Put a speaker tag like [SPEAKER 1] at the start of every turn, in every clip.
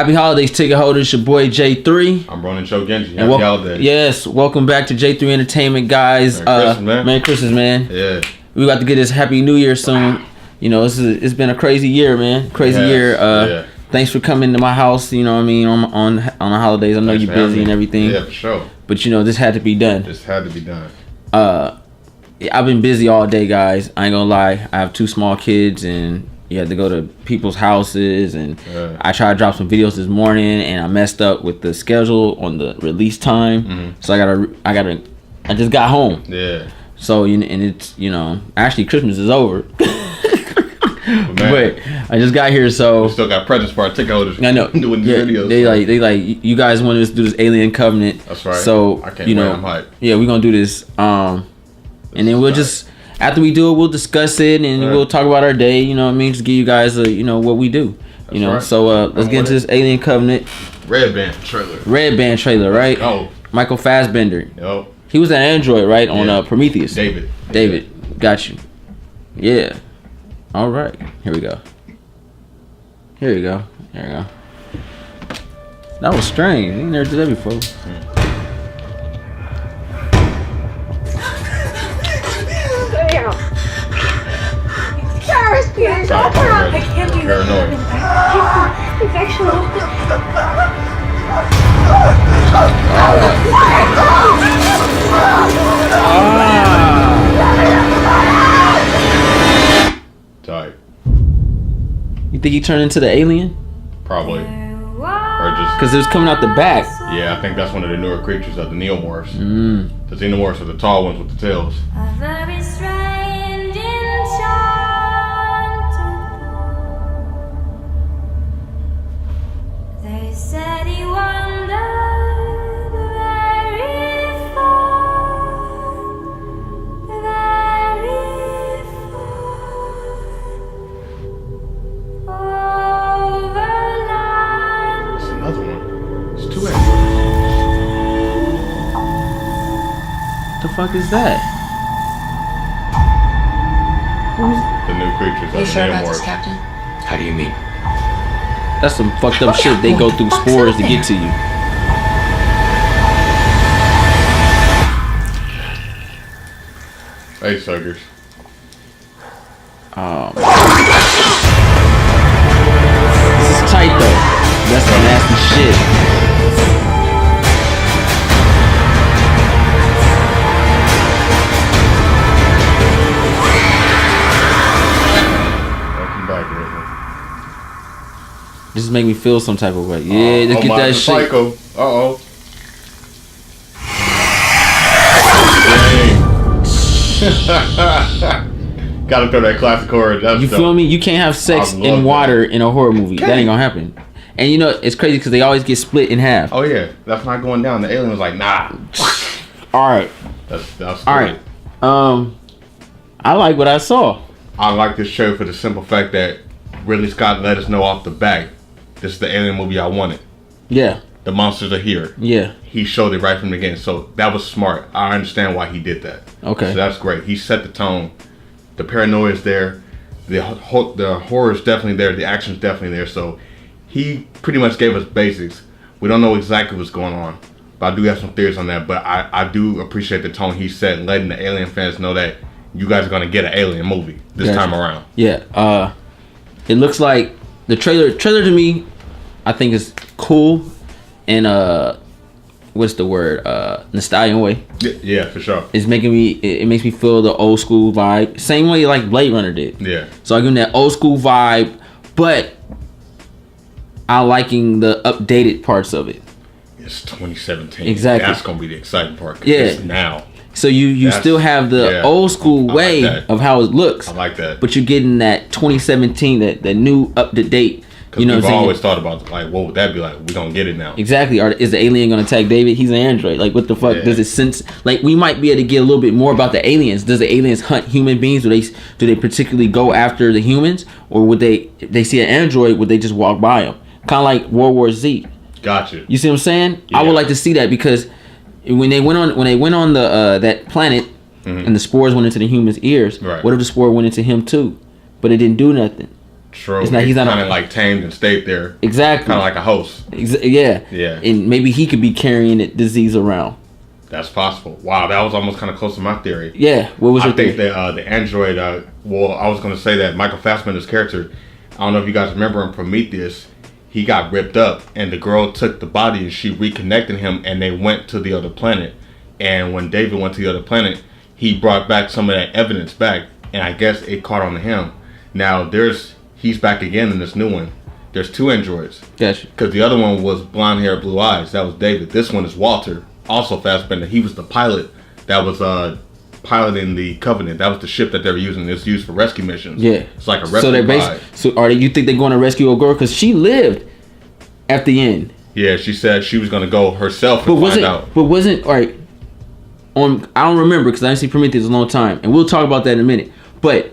[SPEAKER 1] Happy holidays, ticket holders. Your boy J3.
[SPEAKER 2] I'm Ronan Cho Genji. Happy holidays.
[SPEAKER 1] Yes, welcome back to J3 Entertainment, guys.
[SPEAKER 2] Merry Christmas, man.
[SPEAKER 1] Merry Christmas, man.
[SPEAKER 2] Yeah.
[SPEAKER 1] We about to get this Happy New Year soon. You know, it's been a crazy year, man. Crazy year.
[SPEAKER 2] Yeah.
[SPEAKER 1] Thanks for coming to my house. You know what I mean, on the holidays. I know you're busy and everything.
[SPEAKER 2] Yeah, for sure.
[SPEAKER 1] But you know, this had to be done.
[SPEAKER 2] This had to be done.
[SPEAKER 1] I've been busy all day, guys. I ain't gonna lie. I have 2 small kids, and you had to go to people's houses, and I tried to drop some videos this morning, and I messed up with the schedule on the release time.
[SPEAKER 2] Mm-hmm.
[SPEAKER 1] So I just got home.
[SPEAKER 2] Yeah.
[SPEAKER 1] So and it's actually Christmas is over. But I just got here, so
[SPEAKER 2] we still got presents for our ticket holders.
[SPEAKER 1] I know
[SPEAKER 2] doing these videos.
[SPEAKER 1] They like you guys wanted us to do this Alien Covenant.
[SPEAKER 2] That's right.
[SPEAKER 1] So
[SPEAKER 2] I can't wait. I'm hyped.
[SPEAKER 1] Yeah, we're gonna do this. And then we'll just after we do it, we'll discuss it and we'll talk about our day. You know what I mean? Just give you guys what we do.
[SPEAKER 2] That's right.
[SPEAKER 1] So let's get into this Alien Covenant.
[SPEAKER 2] Red Band trailer,
[SPEAKER 1] right?
[SPEAKER 2] Oh,
[SPEAKER 1] Michael Fassbender.
[SPEAKER 2] Yo.
[SPEAKER 1] He was an android, right? On Prometheus.
[SPEAKER 2] David,
[SPEAKER 1] got you. Yeah. All right. Here we go. That was strange. You never did that before.
[SPEAKER 3] I can't do
[SPEAKER 2] Paranoid. Tight.
[SPEAKER 1] You think he turned into the alien?
[SPEAKER 2] Probably. Or just
[SPEAKER 1] Because it was coming out the back.
[SPEAKER 2] yeah, I think that's one of the newer creatures of the Neomorphs. The Xenomorphs are the tall ones with the tails.
[SPEAKER 3] They said he wandered very far, over land.
[SPEAKER 2] That's another one. It's 2 androids.
[SPEAKER 1] The fuck is that?
[SPEAKER 2] The new creatures
[SPEAKER 4] Are you
[SPEAKER 2] of the
[SPEAKER 4] sure about this,
[SPEAKER 2] Neomorphs.
[SPEAKER 4] Captain?
[SPEAKER 5] How do you mean?
[SPEAKER 1] That's some fucked up shit. They go through spores to get to you.
[SPEAKER 2] Hey, suckers.
[SPEAKER 1] This is tight though. That's some nasty shit.
[SPEAKER 2] Welcome back, Ripley.
[SPEAKER 1] This is making me feel some type of way. Yeah, let's get that shit.
[SPEAKER 2] Psycho. Uh-oh. Dang. Gotta throw that classic horror. That's
[SPEAKER 1] You feel me? You can't have sex
[SPEAKER 2] I love
[SPEAKER 1] in water in a horror movie. That ain't gonna happen. And you know, it's crazy because they always get split in half.
[SPEAKER 2] Oh yeah, that's not going down. The alien was like, nah.
[SPEAKER 1] Alright.
[SPEAKER 2] That's
[SPEAKER 1] Alright. I like what I saw.
[SPEAKER 2] I like this show for the simple fact that Ridley Scott let us know off the back, this is the alien movie I wanted.
[SPEAKER 1] Yeah.
[SPEAKER 2] The monsters are here.
[SPEAKER 1] Yeah.
[SPEAKER 2] He showed it right from the beginning. So that was smart. I understand why he did that.
[SPEAKER 1] Okay.
[SPEAKER 2] So that's great. He set the tone. The paranoia is there. The horror is definitely there. The action is definitely there. So he pretty much gave us basics. We don't know exactly what's going on, but I do have some theories on that. But I do appreciate the tone he set, letting the alien fans know that you guys are going to get an alien movie this time around.
[SPEAKER 1] Yeah. It looks like the trailer to me, I think is cool in what's the word? Nostalgic way.
[SPEAKER 2] Yeah, for sure.
[SPEAKER 1] It's making me it makes me feel the old school vibe. Same way like Blade Runner did.
[SPEAKER 2] Yeah.
[SPEAKER 1] So I give them that old school vibe, but I liking the updated parts of it.
[SPEAKER 2] It's 2017.
[SPEAKER 1] Exactly.
[SPEAKER 2] That's going to be the exciting part. 'Cause
[SPEAKER 1] Yeah.
[SPEAKER 2] it's now.
[SPEAKER 1] So you still have the old school way of how it looks.
[SPEAKER 2] I like that.
[SPEAKER 1] But you're getting that 2017, that new up to date.
[SPEAKER 2] Because
[SPEAKER 1] You know
[SPEAKER 2] we've
[SPEAKER 1] what I'm saying?
[SPEAKER 2] always thought about, like, what would that be like? We're going to get it now.
[SPEAKER 1] Exactly. Is the alien gonna attack David? He's an android. Like, what the fuck does it sense? Like, we might be able to get a little bit more about the aliens. Does the aliens hunt human beings? Do they particularly go after the humans, or would if they see an android, would they just walk by them? Kind of like World War Z.
[SPEAKER 2] Gotcha.
[SPEAKER 1] You see what I'm saying?
[SPEAKER 2] Yeah.
[SPEAKER 1] I would like to see that, because when they went on the that planet, and the spores went into the human's ears.
[SPEAKER 2] Right.
[SPEAKER 1] What if the spore went into him too, but it didn't do nothing?
[SPEAKER 2] True.
[SPEAKER 1] It's not. He's not
[SPEAKER 2] kind of like tamed and stayed there.
[SPEAKER 1] exactly.
[SPEAKER 2] Kind of like a host.
[SPEAKER 1] Yeah.
[SPEAKER 2] Yeah.
[SPEAKER 1] And maybe he could be carrying the disease around.
[SPEAKER 2] That's possible. Wow, that was almost kind of close to my theory.
[SPEAKER 1] Yeah. What was
[SPEAKER 2] I
[SPEAKER 1] your
[SPEAKER 2] think
[SPEAKER 1] theory?
[SPEAKER 2] that the android. Well, I was going to say that Michael Fassbender's character. I don't know if you guys remember in Prometheus. He got ripped up, and the girl took the body and she reconnected him, and they went to the other planet. And when David went to the other planet, he brought back some of that evidence back, and I guess it caught on to him. Now he's back again in this new one. There's 2 androids.
[SPEAKER 1] Gotcha.
[SPEAKER 2] Because the other one was blonde hair, blue eyes. That was David. This one is Walter, also Fassbender. He was the pilot that was piloting the Covenant. That was the ship that they were using. It's used for rescue missions.
[SPEAKER 1] Yeah.
[SPEAKER 2] It's like a rescue
[SPEAKER 1] So they're
[SPEAKER 2] ride.
[SPEAKER 1] you think they're going to rescue a girl because she lived at the end?
[SPEAKER 2] Yeah, she said she was going to go herself and find out.
[SPEAKER 1] But wasn't all right. I don't remember because I didn't see Prometheus a long time, and we'll talk about that in a minute. But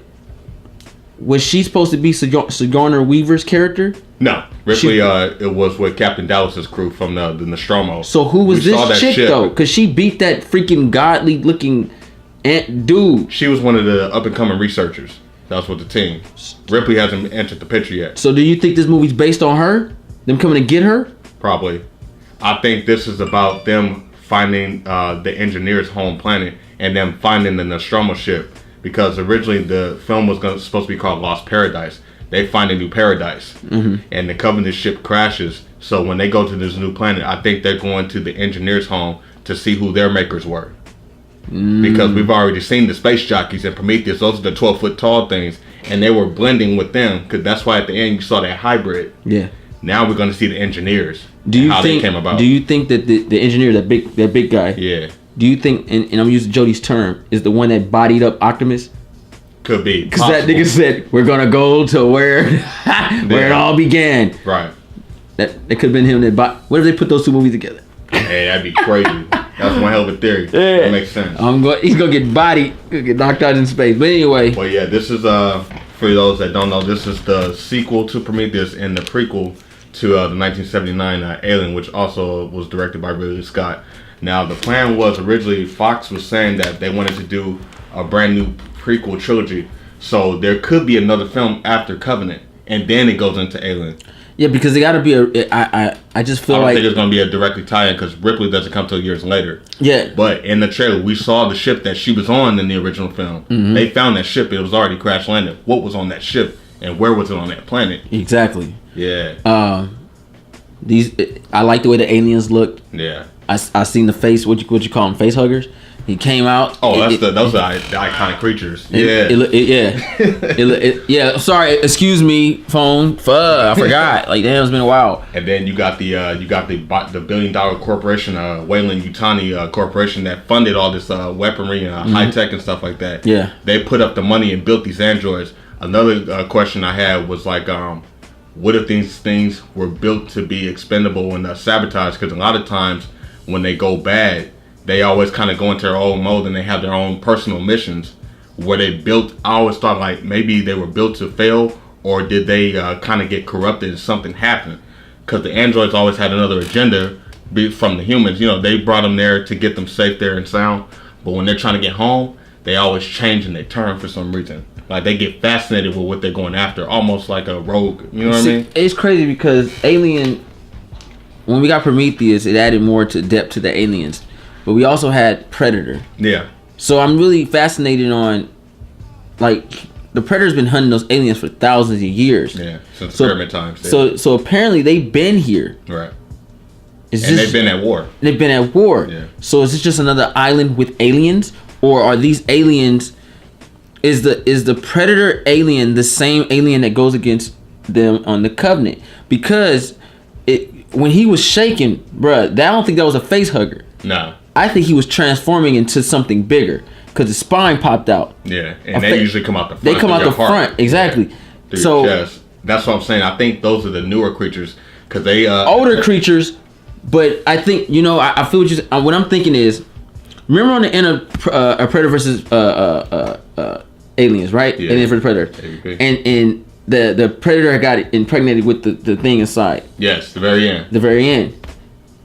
[SPEAKER 1] was she supposed to be Sigourney Weaver's character?
[SPEAKER 2] No, Ripley. It was with Captain Dallas's crew from the Nostromo.
[SPEAKER 1] So who was
[SPEAKER 2] We saw
[SPEAKER 1] this
[SPEAKER 2] that
[SPEAKER 1] chick
[SPEAKER 2] ship.
[SPEAKER 1] though? Because she beat that freaking godly looking dude.
[SPEAKER 2] She was one of the up and coming researchers. That was with the team. Ripley hasn't entered the picture yet.
[SPEAKER 1] So do you think this movie's based on her? Them coming to get her?
[SPEAKER 2] Probably. I think this is about them finding the engineer's home planet and them finding the Nostromo ship. Because originally the film was supposed to be called Lost Paradise. They find a new paradise. Mm-hmm. And the Covenant ship crashes. So when they go to this new planet, I think they're going to the engineer's home to see who their makers were. Because we've already seen the space jockeys in Prometheus. Those are the 12-foot tall things. And they were blending with them. Because that's why at the end you saw that hybrid.
[SPEAKER 1] Yeah.
[SPEAKER 2] Now we're going to see the engineers.
[SPEAKER 1] They came about. Do you think that the engineer, that big guy?
[SPEAKER 2] Yeah.
[SPEAKER 1] Do you think, and I'm using Jody's term, is the one that bodied up Optimus?
[SPEAKER 2] Could be.
[SPEAKER 1] Because that nigga said we're gonna go to where it all began.
[SPEAKER 2] Right.
[SPEAKER 1] That it could have been him that. What if they put those 2 movies together?
[SPEAKER 2] Hey, that'd be crazy. That's one hell of a theory.
[SPEAKER 1] Yeah.
[SPEAKER 2] That makes sense.
[SPEAKER 1] He's gonna get bodied, gonna get knocked out in space. But anyway.
[SPEAKER 2] Well, yeah, this is for those that don't know, this is the sequel to Prometheus and the prequel to the 1979 Alien, which also was directed by Ridley Scott. Now, the plan was originally Fox was saying that they wanted to do a brand new prequel trilogy, so there could be another film after Covenant, and then it goes into Alien.
[SPEAKER 1] Yeah, because they got to be I just feel
[SPEAKER 2] I don't
[SPEAKER 1] like
[SPEAKER 2] think it's going to be a directly tie-in because Ripley doesn't come till years later.
[SPEAKER 1] Yeah.
[SPEAKER 2] But in the trailer, we saw the ship that she was on in the original film. Mm-hmm. They found that ship. It was already crash landed. What was on that ship and where was it on that planet?
[SPEAKER 1] Exactly.
[SPEAKER 2] Yeah.
[SPEAKER 1] I like the way the aliens looked.
[SPEAKER 2] Yeah.
[SPEAKER 1] I seen the face. What you call them? Face huggers. He came out.
[SPEAKER 2] Oh, those are the iconic creatures.
[SPEAKER 1] Yeah. Sorry, excuse me, phone. I forgot. Like damn, it's been a while.
[SPEAKER 2] And then you got the $1 billion corporation, Weyland Yutani Corporation that funded all this weaponry and high tech and stuff like that.
[SPEAKER 1] Yeah.
[SPEAKER 2] They put up the money and built these androids. Another question I had was like, what if these things were built to be expendable and sabotaged? Because a lot of times when they go bad, they always kind of go into their own mode and they have their own personal missions where they built. I always thought like maybe they were built to fail, or did they kind of get corrupted and something happened? Because the androids always had another agenda from the humans. You know, they brought them there to get them safe there and sound. But when they're trying to get home, they always change and they turn for some reason. Like they get fascinated with what they're going after, almost like a rogue. You know what I mean?
[SPEAKER 1] It's crazy because Alien, when we got Prometheus, it added more to depth to the aliens. But we also had Predator.
[SPEAKER 2] Yeah.
[SPEAKER 1] So I'm really fascinated on, like, the Predator's been hunting those aliens for thousands of years.
[SPEAKER 2] Yeah, since pyramid times.
[SPEAKER 1] Yeah. So apparently they've been here.
[SPEAKER 2] Right. They've been at war.
[SPEAKER 1] They've been at war.
[SPEAKER 2] Yeah.
[SPEAKER 1] So is this just another island with aliens, or are these aliens? Is the Predator alien the same alien that goes against them on the Covenant? Because when he was shaking, bruh, I don't think that was a face hugger.
[SPEAKER 2] No.
[SPEAKER 1] I think he was transforming into something bigger because his spine popped out.
[SPEAKER 2] Yeah, and they usually come out the front.
[SPEAKER 1] They come out the front, exactly.
[SPEAKER 2] Yeah, so your chest. That's what I'm saying. I think those are the newer creatures because they
[SPEAKER 1] older creatures. But I think I feel what I'm thinking is, remember on the end of Predator versus Aliens, right?
[SPEAKER 2] Yeah.
[SPEAKER 1] Alien versus Predator, and the Predator got impregnated with the thing inside.
[SPEAKER 2] Yes, the very end.
[SPEAKER 1] The very end,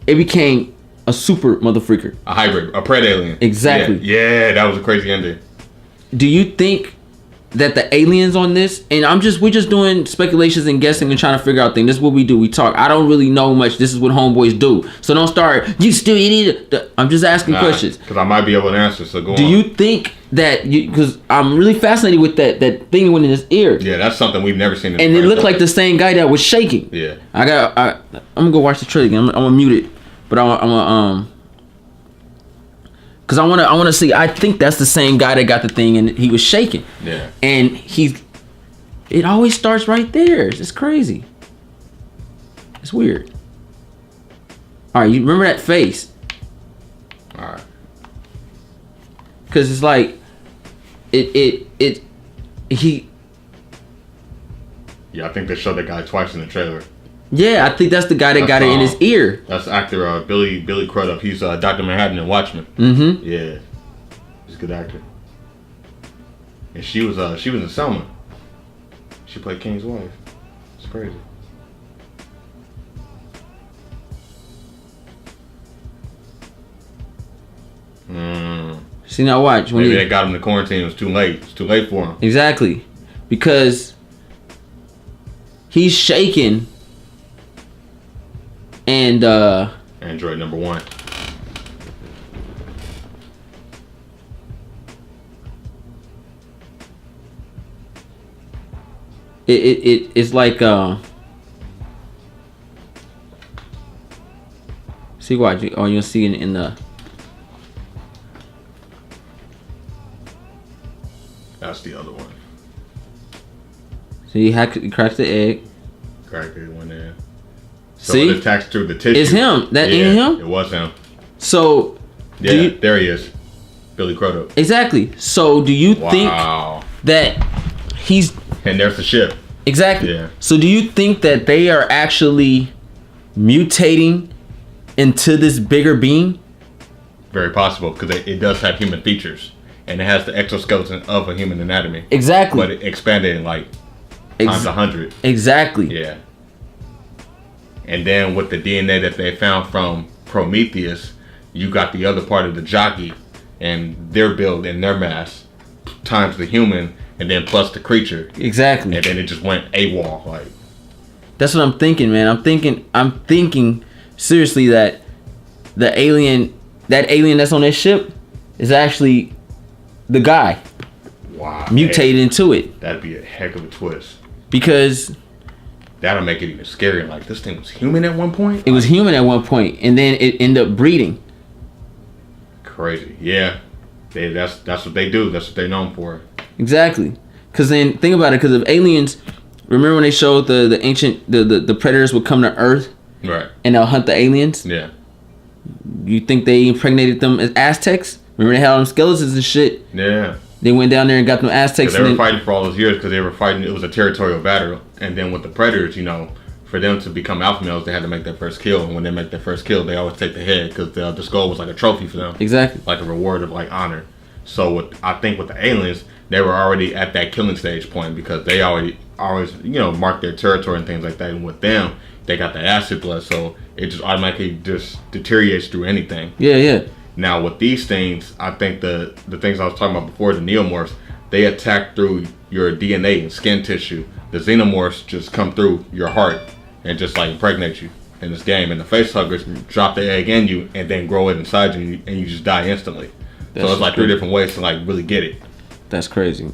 [SPEAKER 1] it became a super motherfreaker.
[SPEAKER 2] A hybrid, a pred alien.
[SPEAKER 1] Exactly.
[SPEAKER 2] Yeah, that was a crazy ending.
[SPEAKER 1] Do you think that the aliens on this, and we're just doing speculations and guessing and trying to figure out things. This is what we do. We talk. I don't really know much. This is what homeboys do. So don't start. You still idiot. I'm just asking questions
[SPEAKER 2] because I might be able to answer. So go on.
[SPEAKER 1] Do you think that because I'm really fascinated with that thing that went in his ear?
[SPEAKER 2] Yeah, that's something we've never seen.
[SPEAKER 1] And it looked like the same guy that was shaking.
[SPEAKER 2] Yeah.
[SPEAKER 1] I'm gonna go watch the trailer again. I'm gonna mute it, but I'm gonna because I wanna see. I think that's the same guy that got the thing and he was shaking.
[SPEAKER 2] Yeah.
[SPEAKER 1] And it always starts right there. It's crazy. It's weird. All right, you remember that face?
[SPEAKER 2] All right.
[SPEAKER 1] Because it's like he.
[SPEAKER 2] Yeah, I think they showed that guy twice in the trailer.
[SPEAKER 1] Yeah, I think that's the guy that got it in his ear.
[SPEAKER 2] That's actor Billy Crudup. He's Dr. Manhattan in Watchmen.
[SPEAKER 1] Mm-hmm.
[SPEAKER 2] Yeah, he's a good actor. And she was in Selma. She played King's wife. It's crazy.
[SPEAKER 1] See, now watch.
[SPEAKER 2] Maybe they got him to quarantine. It was too late. It's too late for him.
[SPEAKER 1] Exactly, because he's shaking. And
[SPEAKER 2] Android number 1.
[SPEAKER 1] It's like see what you'll see in the.
[SPEAKER 2] That's the other one.
[SPEAKER 1] So he cracks the egg.
[SPEAKER 2] Cracked it one there. So
[SPEAKER 1] See,
[SPEAKER 2] it attached through the tissue.
[SPEAKER 1] It's him. That ain't him.
[SPEAKER 2] It was him.
[SPEAKER 1] So
[SPEAKER 2] yeah, there he is, Billy Crudup.
[SPEAKER 1] Exactly. So do you think that he's?
[SPEAKER 2] And there's the ship.
[SPEAKER 1] Exactly.
[SPEAKER 2] Yeah.
[SPEAKER 1] So do you think that they are actually mutating into this bigger being?
[SPEAKER 2] Very possible, because it does have human features, and it has the exoskeleton of a human anatomy.
[SPEAKER 1] Exactly.
[SPEAKER 2] But it expanded in like times 100.
[SPEAKER 1] Exactly.
[SPEAKER 2] Yeah. And then with the DNA that they found from Prometheus, you got the other part of the jockey and their build and their mass times the human, and then plus the creature.
[SPEAKER 1] Exactly.
[SPEAKER 2] And then it just went AWOL. Like,
[SPEAKER 1] that's what I'm thinking, man. I'm thinking seriously that that alien that's on that ship is actually the guy.
[SPEAKER 2] Wow.
[SPEAKER 1] Mutated into it.
[SPEAKER 2] That'd be a heck of a twist.
[SPEAKER 1] Because
[SPEAKER 2] that'll make it even scarier. Like, this thing was human at one point?
[SPEAKER 1] It was human at one point, and then it ended up breeding.
[SPEAKER 2] Crazy. Yeah. That's what they do. That's what they're known for.
[SPEAKER 1] Exactly. Because then, think about it. Because if aliens, remember when they showed the ancient, the predators would come to Earth?
[SPEAKER 2] Right.
[SPEAKER 1] And they'll hunt the aliens?
[SPEAKER 2] Yeah.
[SPEAKER 1] You think they impregnated them as Aztecs? Remember they had all them skeletons and shit?
[SPEAKER 2] Yeah.
[SPEAKER 1] They went down there and got them Aztecs.
[SPEAKER 2] They were fighting for all those years because they were fighting. It was a territorial battle. And then with the predators, for them to become alpha males, they had to make their first kill. And when they make their first kill, they always take the head because the skull was like a trophy for them.
[SPEAKER 1] Exactly.
[SPEAKER 2] Like a reward of like honor. So I think with the aliens, they were already at that killing stage point because they always marked their territory and things like that. And with them, they got the acid blood, so it just automatically just deteriorates through anything.
[SPEAKER 1] Yeah, yeah.
[SPEAKER 2] Now with these things, I think the things I was talking about before, the neomorphs, they attack through your DNA and skin tissue. The xenomorphs just come through your heart and just like impregnate you in this game. And the face huggers drop the egg in you and then grow it inside you, and you just die instantly. So it's like 3 different ways to like really get it.
[SPEAKER 1] That's crazy.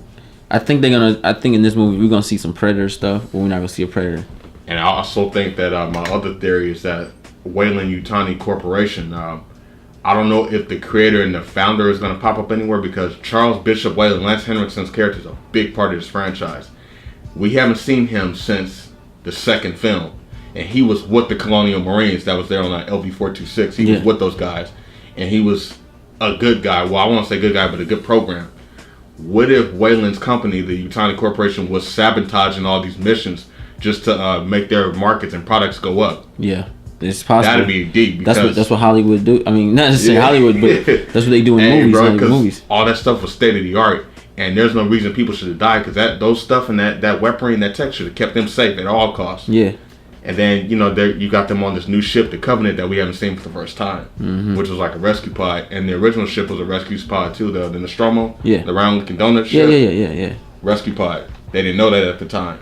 [SPEAKER 1] I think in this movie we're gonna see some predator stuff, but we're not gonna see a predator.
[SPEAKER 2] And I also think that my other theory is that Weyland-Yutani Corporation, I don't know if the creator and the founder is going to pop up anywhere, because Charles Bishop Weyland, Lance Henriksen's character, is a big part of this franchise. We haven't seen him since the second film, and he was with the Colonial Marines that was there on that LV-426. He was with those guys, and he was a good guy. Well, I won't say good guy, but a good program. What if Weyland's company, the Yutani Corporation, was sabotaging all these missions just to make their markets and products go up?
[SPEAKER 1] Yeah, it's possible.
[SPEAKER 2] That'd be deep. Because
[SPEAKER 1] that's what Hollywood do. I mean, not necessarily Hollywood, but that's what they do in movies.
[SPEAKER 2] All that stuff was state of the art, and there's no reason people should have died, because those stuff and that weaponry and that tech should have kept them safe at all costs.
[SPEAKER 1] Yeah.
[SPEAKER 2] And then you got them on this new ship, the Covenant, that we haven't seen for the first time, which was like a rescue pod. And the original ship was a rescue pod too, the Nostromo, the round looking donut ship.
[SPEAKER 1] Yeah.
[SPEAKER 2] rescue pod. They didn't know that at the time.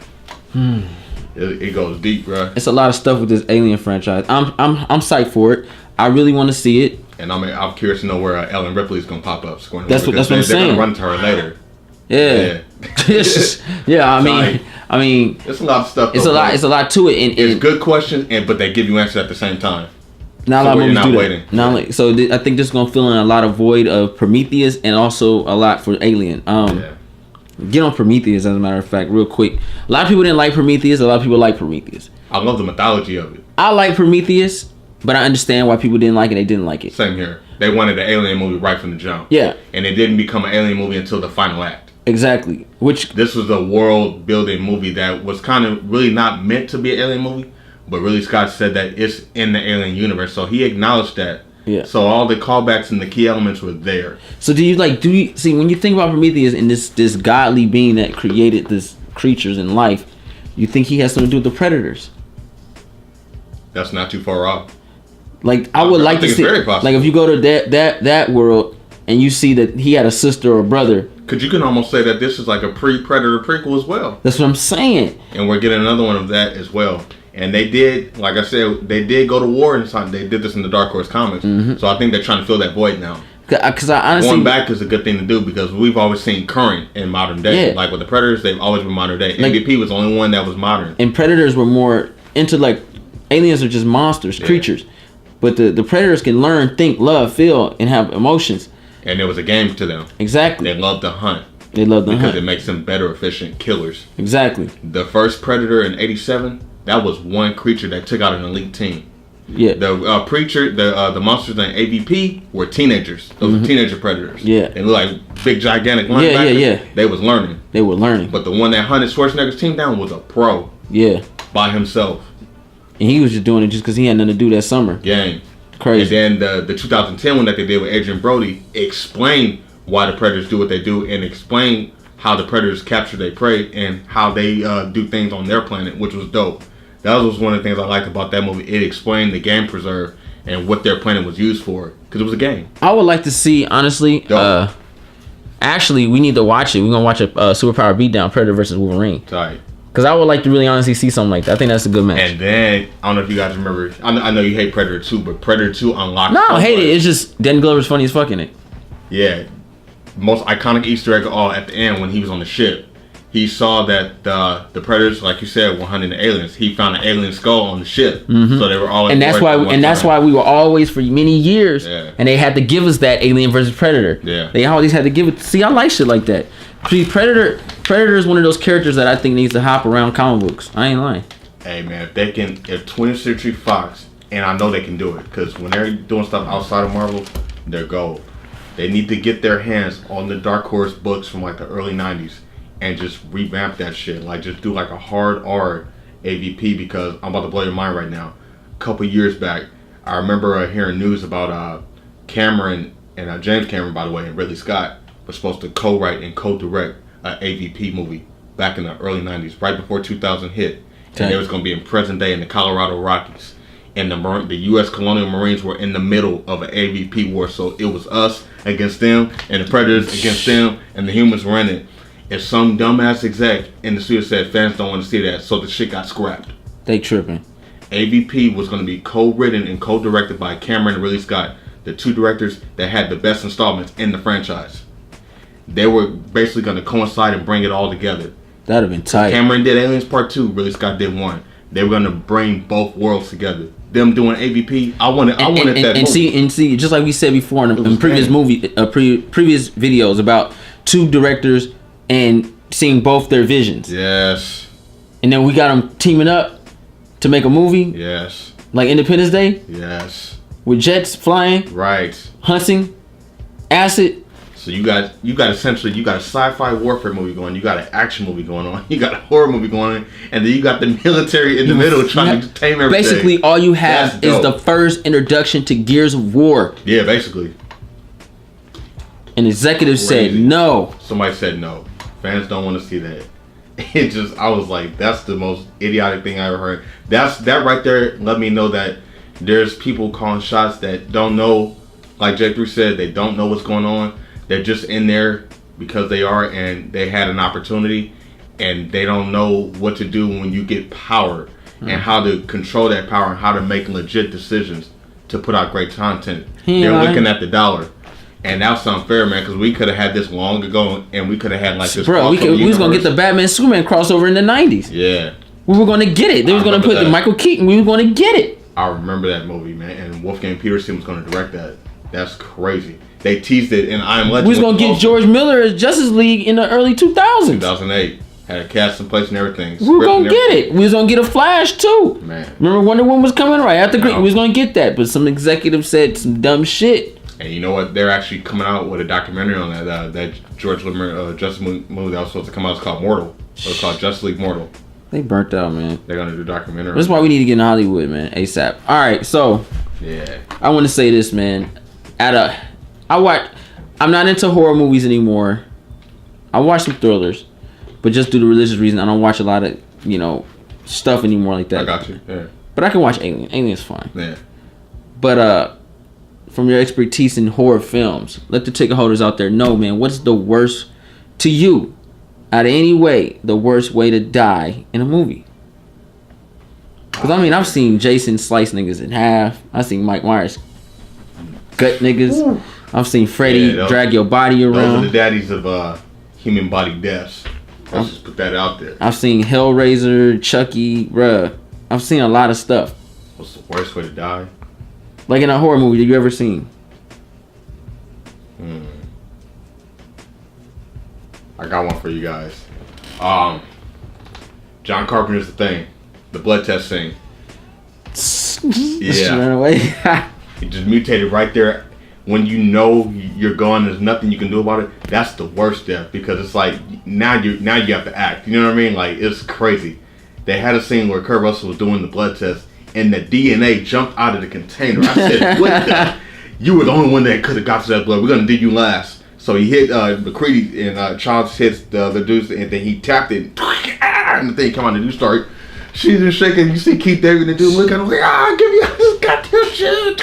[SPEAKER 2] It goes deep, bro.
[SPEAKER 1] It's a lot of stuff with this Alien franchise. I'm psyched for it. I really want to see it.
[SPEAKER 2] And I'm curious to know where Ellen Ripley is gonna pop up.
[SPEAKER 1] That's what I'm saying.
[SPEAKER 2] They're gonna run to her later.
[SPEAKER 1] Yeah. Yeah. I mean,
[SPEAKER 2] it's a lot of stuff.
[SPEAKER 1] It's a lot to it. And
[SPEAKER 2] it's good questions, but they give you answers at the same time.
[SPEAKER 1] Not a lot of movies do that. I think this is gonna fill in a lot of void of Prometheus and also a lot for Alien. Get on Prometheus, as a matter of fact, real quick. A lot of people didn't like Prometheus. A lot of people like Prometheus.
[SPEAKER 2] I love the mythology of it.
[SPEAKER 1] I like Prometheus, but I understand why people didn't like it. They didn't like it.
[SPEAKER 2] Same here. They wanted an Alien movie right from the jump.
[SPEAKER 1] Yeah.
[SPEAKER 2] And it didn't become an Alien movie until the final act.
[SPEAKER 1] Exactly. This
[SPEAKER 2] was a world building movie that was kind of really not meant to be an Alien movie, but Ridley Scott said that it's in the Alien universe, so he acknowledged that.
[SPEAKER 1] Yeah.
[SPEAKER 2] So all the callbacks and the key elements were there.
[SPEAKER 1] So do you see when you think about Prometheus and this godly being that created this creatures in life, you think he has something to do with the predators?
[SPEAKER 2] That's not too far off.
[SPEAKER 1] Like I would like to see, like if you go to that world and you see that he had a sister or brother.
[SPEAKER 2] Because you can almost say that this is like a pre-Predator prequel as well.
[SPEAKER 1] That's what I'm saying.
[SPEAKER 2] And we're getting another one of that as well. And they did, like I said, they did go to war and something. They did this in the Dark Horse comics. Mm-hmm. So I think they're trying to fill that void now.
[SPEAKER 1] Because I honestly,
[SPEAKER 2] going back is a good thing to do because we've always seen current in modern day.
[SPEAKER 1] Yeah.
[SPEAKER 2] Like with the Predators, they've always been modern day. Like, MVP was the only one that was modern.
[SPEAKER 1] And Predators were more into like aliens are just monsters, creatures. But the Predators can learn, think, love, feel, and have emotions.
[SPEAKER 2] And there was a game to them.
[SPEAKER 1] Exactly.
[SPEAKER 2] They love to hunt.
[SPEAKER 1] Because
[SPEAKER 2] it makes them better, efficient killers.
[SPEAKER 1] Exactly.
[SPEAKER 2] The first Predator in '87, that was one creature that took out an elite team.
[SPEAKER 1] Yeah.
[SPEAKER 2] The the monsters in AVP were teenagers. Those were teenager predators.
[SPEAKER 1] Yeah.
[SPEAKER 2] They look like big, gigantic linebackers.
[SPEAKER 1] Yeah.
[SPEAKER 2] They was learning. But the one that hunted Schwarzenegger's team down was a pro.
[SPEAKER 1] Yeah.
[SPEAKER 2] By himself.
[SPEAKER 1] And he was just doing it just because he had nothing to do that summer.
[SPEAKER 2] Game.
[SPEAKER 1] Crazy.
[SPEAKER 2] And then the 2010 one that they did with Adrian Brody explained why the predators do what they do and explained how the predators capture their prey and how they do things on their planet, which was dope. That was one of the things I liked about that movie. It explained the game preserve and what their planet was used for because it was a game.
[SPEAKER 1] I would like to see, honestly, actually, we need to watch it. We're going to watch a Superpower Beatdown, Predator versus Wolverine.
[SPEAKER 2] Sorry.
[SPEAKER 1] Because I would like to really honestly see something like that. I think that's a good match.
[SPEAKER 2] And then, I don't know if you guys remember, I know you hate Predator 2, but Predator 2 unlocked...
[SPEAKER 1] No, I hate it. It's just Danny Glover's funny as fuck in it.
[SPEAKER 2] Yeah. Most iconic Easter egg at the end when he was on the ship. He saw that the Predators, like you said, were hunting the aliens. He found an alien skull on the ship, so they were all.
[SPEAKER 1] And that's why we were always for many years, and they had to give us that Alien versus Predator.
[SPEAKER 2] Yeah,
[SPEAKER 1] they always had to give it. See, I like shit like that. See, Predator is one of those characters that I think needs to hop around comic books. I ain't lying.
[SPEAKER 2] Hey man, if 20th Century Fox, and I know they can do it, because when they're doing stuff outside of Marvel, they're gold. They need to get their hands on the Dark Horse books from like the early '90s. And just revamp that shit. Like, just do like a hard R AVP because I'm about to blow your mind right now. A couple years back, I remember hearing news about Cameron and James Cameron, by the way, and Ridley Scott were supposed to co-write and co-direct an AVP movie back in the early 90s, right before 2000 hit. And it was going to be in present day in the Colorado Rockies. And the U.S. Colonial Marines were in the middle of an AVP war. So it was us against them and the Predators against them and the humans were in it. If some dumbass exec in the studio said fans don't want to see that, so the shit got scrapped.
[SPEAKER 1] They tripping.
[SPEAKER 2] AVP was going to be co-written and co-directed by Cameron and Ridley Scott, the two directors that had the best installments in the franchise. They were basically going to coincide and bring it all together.
[SPEAKER 1] That'd have been tight.
[SPEAKER 2] Cameron did Aliens Part 2, Ridley Scott did 1. They were going to bring both worlds together. Them doing AVP, I wanted that.
[SPEAKER 1] And see, just like we said before in previous previous videos about two directors and seeing both their visions.
[SPEAKER 2] Yes.
[SPEAKER 1] And then we got them teaming up to make a movie.
[SPEAKER 2] Yes.
[SPEAKER 1] Like Independence Day.
[SPEAKER 2] Yes.
[SPEAKER 1] With jets flying.
[SPEAKER 2] Right.
[SPEAKER 1] Hunting. Acid.
[SPEAKER 2] So you got a sci-fi warfare movie going. You got an action movie going on. You got a horror movie going on, and then you got the military in the middle trying to tame everything.
[SPEAKER 1] Basically, all you have is the first introduction to Gears of War.
[SPEAKER 2] Yeah, basically.
[SPEAKER 1] An executive said no.
[SPEAKER 2] Somebody said no. Fans don't want to see that. I was like, that's the most idiotic thing I ever heard. That right there let me know that there's people calling shots that don't know, like J3 said, they don't know what's going on. They're just in there because they are, and they had an opportunity, and they don't know what to do when you get power, and how to control that power, and how to make legit decisions to put out great content. They're looking at the dollar. And that's unfair, man, because we could have had this long ago, and we could have had like this.
[SPEAKER 1] Bro, we was gonna get the Batman Superman crossover in the 90s.
[SPEAKER 2] Yeah,
[SPEAKER 1] we were gonna get it. They was gonna put the Michael Keaton. We were gonna get it.
[SPEAKER 2] I remember that movie, man, and Wolfgang Peterson was gonna direct that. That's crazy. They teased it in I Am Legend.
[SPEAKER 1] We was gonna get George Miller as Justice League in the early 2000s.
[SPEAKER 2] 2008 had a cast in place and everything.
[SPEAKER 1] We were gonna get it. We was gonna get a Flash too.
[SPEAKER 2] Man,
[SPEAKER 1] remember Wonder Woman was coming right after Green. We was gonna get that, but some executive said some dumb shit.
[SPEAKER 2] And you know what? They're actually coming out with a documentary on that. That George Miller Justice movie that was supposed to come out. It's called Mortal. It's called Justice League Mortal.
[SPEAKER 1] They burnt out, man.
[SPEAKER 2] They're gonna do a documentary.
[SPEAKER 1] That's why we need to get in Hollywood, man, ASAP. All right, so
[SPEAKER 2] yeah,
[SPEAKER 1] I want to say this, man. I'm not into horror movies anymore. I watch some thrillers, but just due to religious reasons, I don't watch a lot of stuff anymore like that.
[SPEAKER 2] I got you. Yeah.
[SPEAKER 1] But I can watch Alien. Alien's fine.
[SPEAKER 2] Yeah.
[SPEAKER 1] But from your expertise in horror films, let the ticket holders out there know, man, what's the worst to you, out of any way, the worst way to die in a movie? Because I mean, I've seen Jason slice niggas in half. I've seen Mike Myers gut niggas. Ooh. I've seen Freddy drag your body around.
[SPEAKER 2] Those are the daddies of human body deaths. Let's just put that out there.
[SPEAKER 1] I've seen Hellraiser, Chucky, bruh. I've seen a lot of stuff.
[SPEAKER 2] What's the worst way to die?
[SPEAKER 1] Like in a horror movie that you ever seen?
[SPEAKER 2] I got one for you guys. John Carpenter's The Thing. The blood test thing.
[SPEAKER 1] Yeah. Run away.
[SPEAKER 2] It just mutated right there. When you know you're gone, there's nothing you can do about it. That's the worst death, because it's like now you have to act. You know what I mean? Like, it's crazy. They had a scene where Kurt Russell was doing the blood test, and the DNA jumped out of the container. I said, "What the? You were the only one that could have got to that blood. We're gonna do you last." So he hit McCready, and Charles hits the dude, and then he tapped it, and the thing come out, and the dude started. She's just shaking. You see Keith David, and the dude looking like, give me this goddamn shit.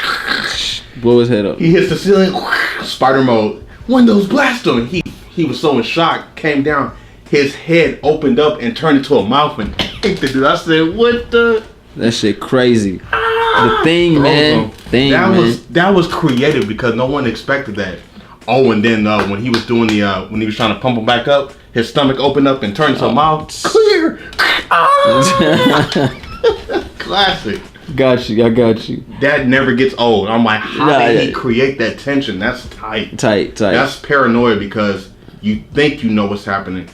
[SPEAKER 1] Blow his head up.
[SPEAKER 2] He hits the ceiling. Spider mode. Windows blast him. He was so in shock. Came down. His head opened up and turned into a mouth and kicked the dude. I said, "What the?"
[SPEAKER 1] That shit crazy. The Thing, man.
[SPEAKER 2] That was creative because no one expected that. Oh, and then when he was doing when he was trying to pump him back up, his stomach opened up and turned into a mouth. Clear. Classic.
[SPEAKER 1] Got you. I got you.
[SPEAKER 2] That never gets old. I'm like, how did he create that tension? That's tight.
[SPEAKER 1] Tight.
[SPEAKER 2] That's paranoia, because you think you know what's happening,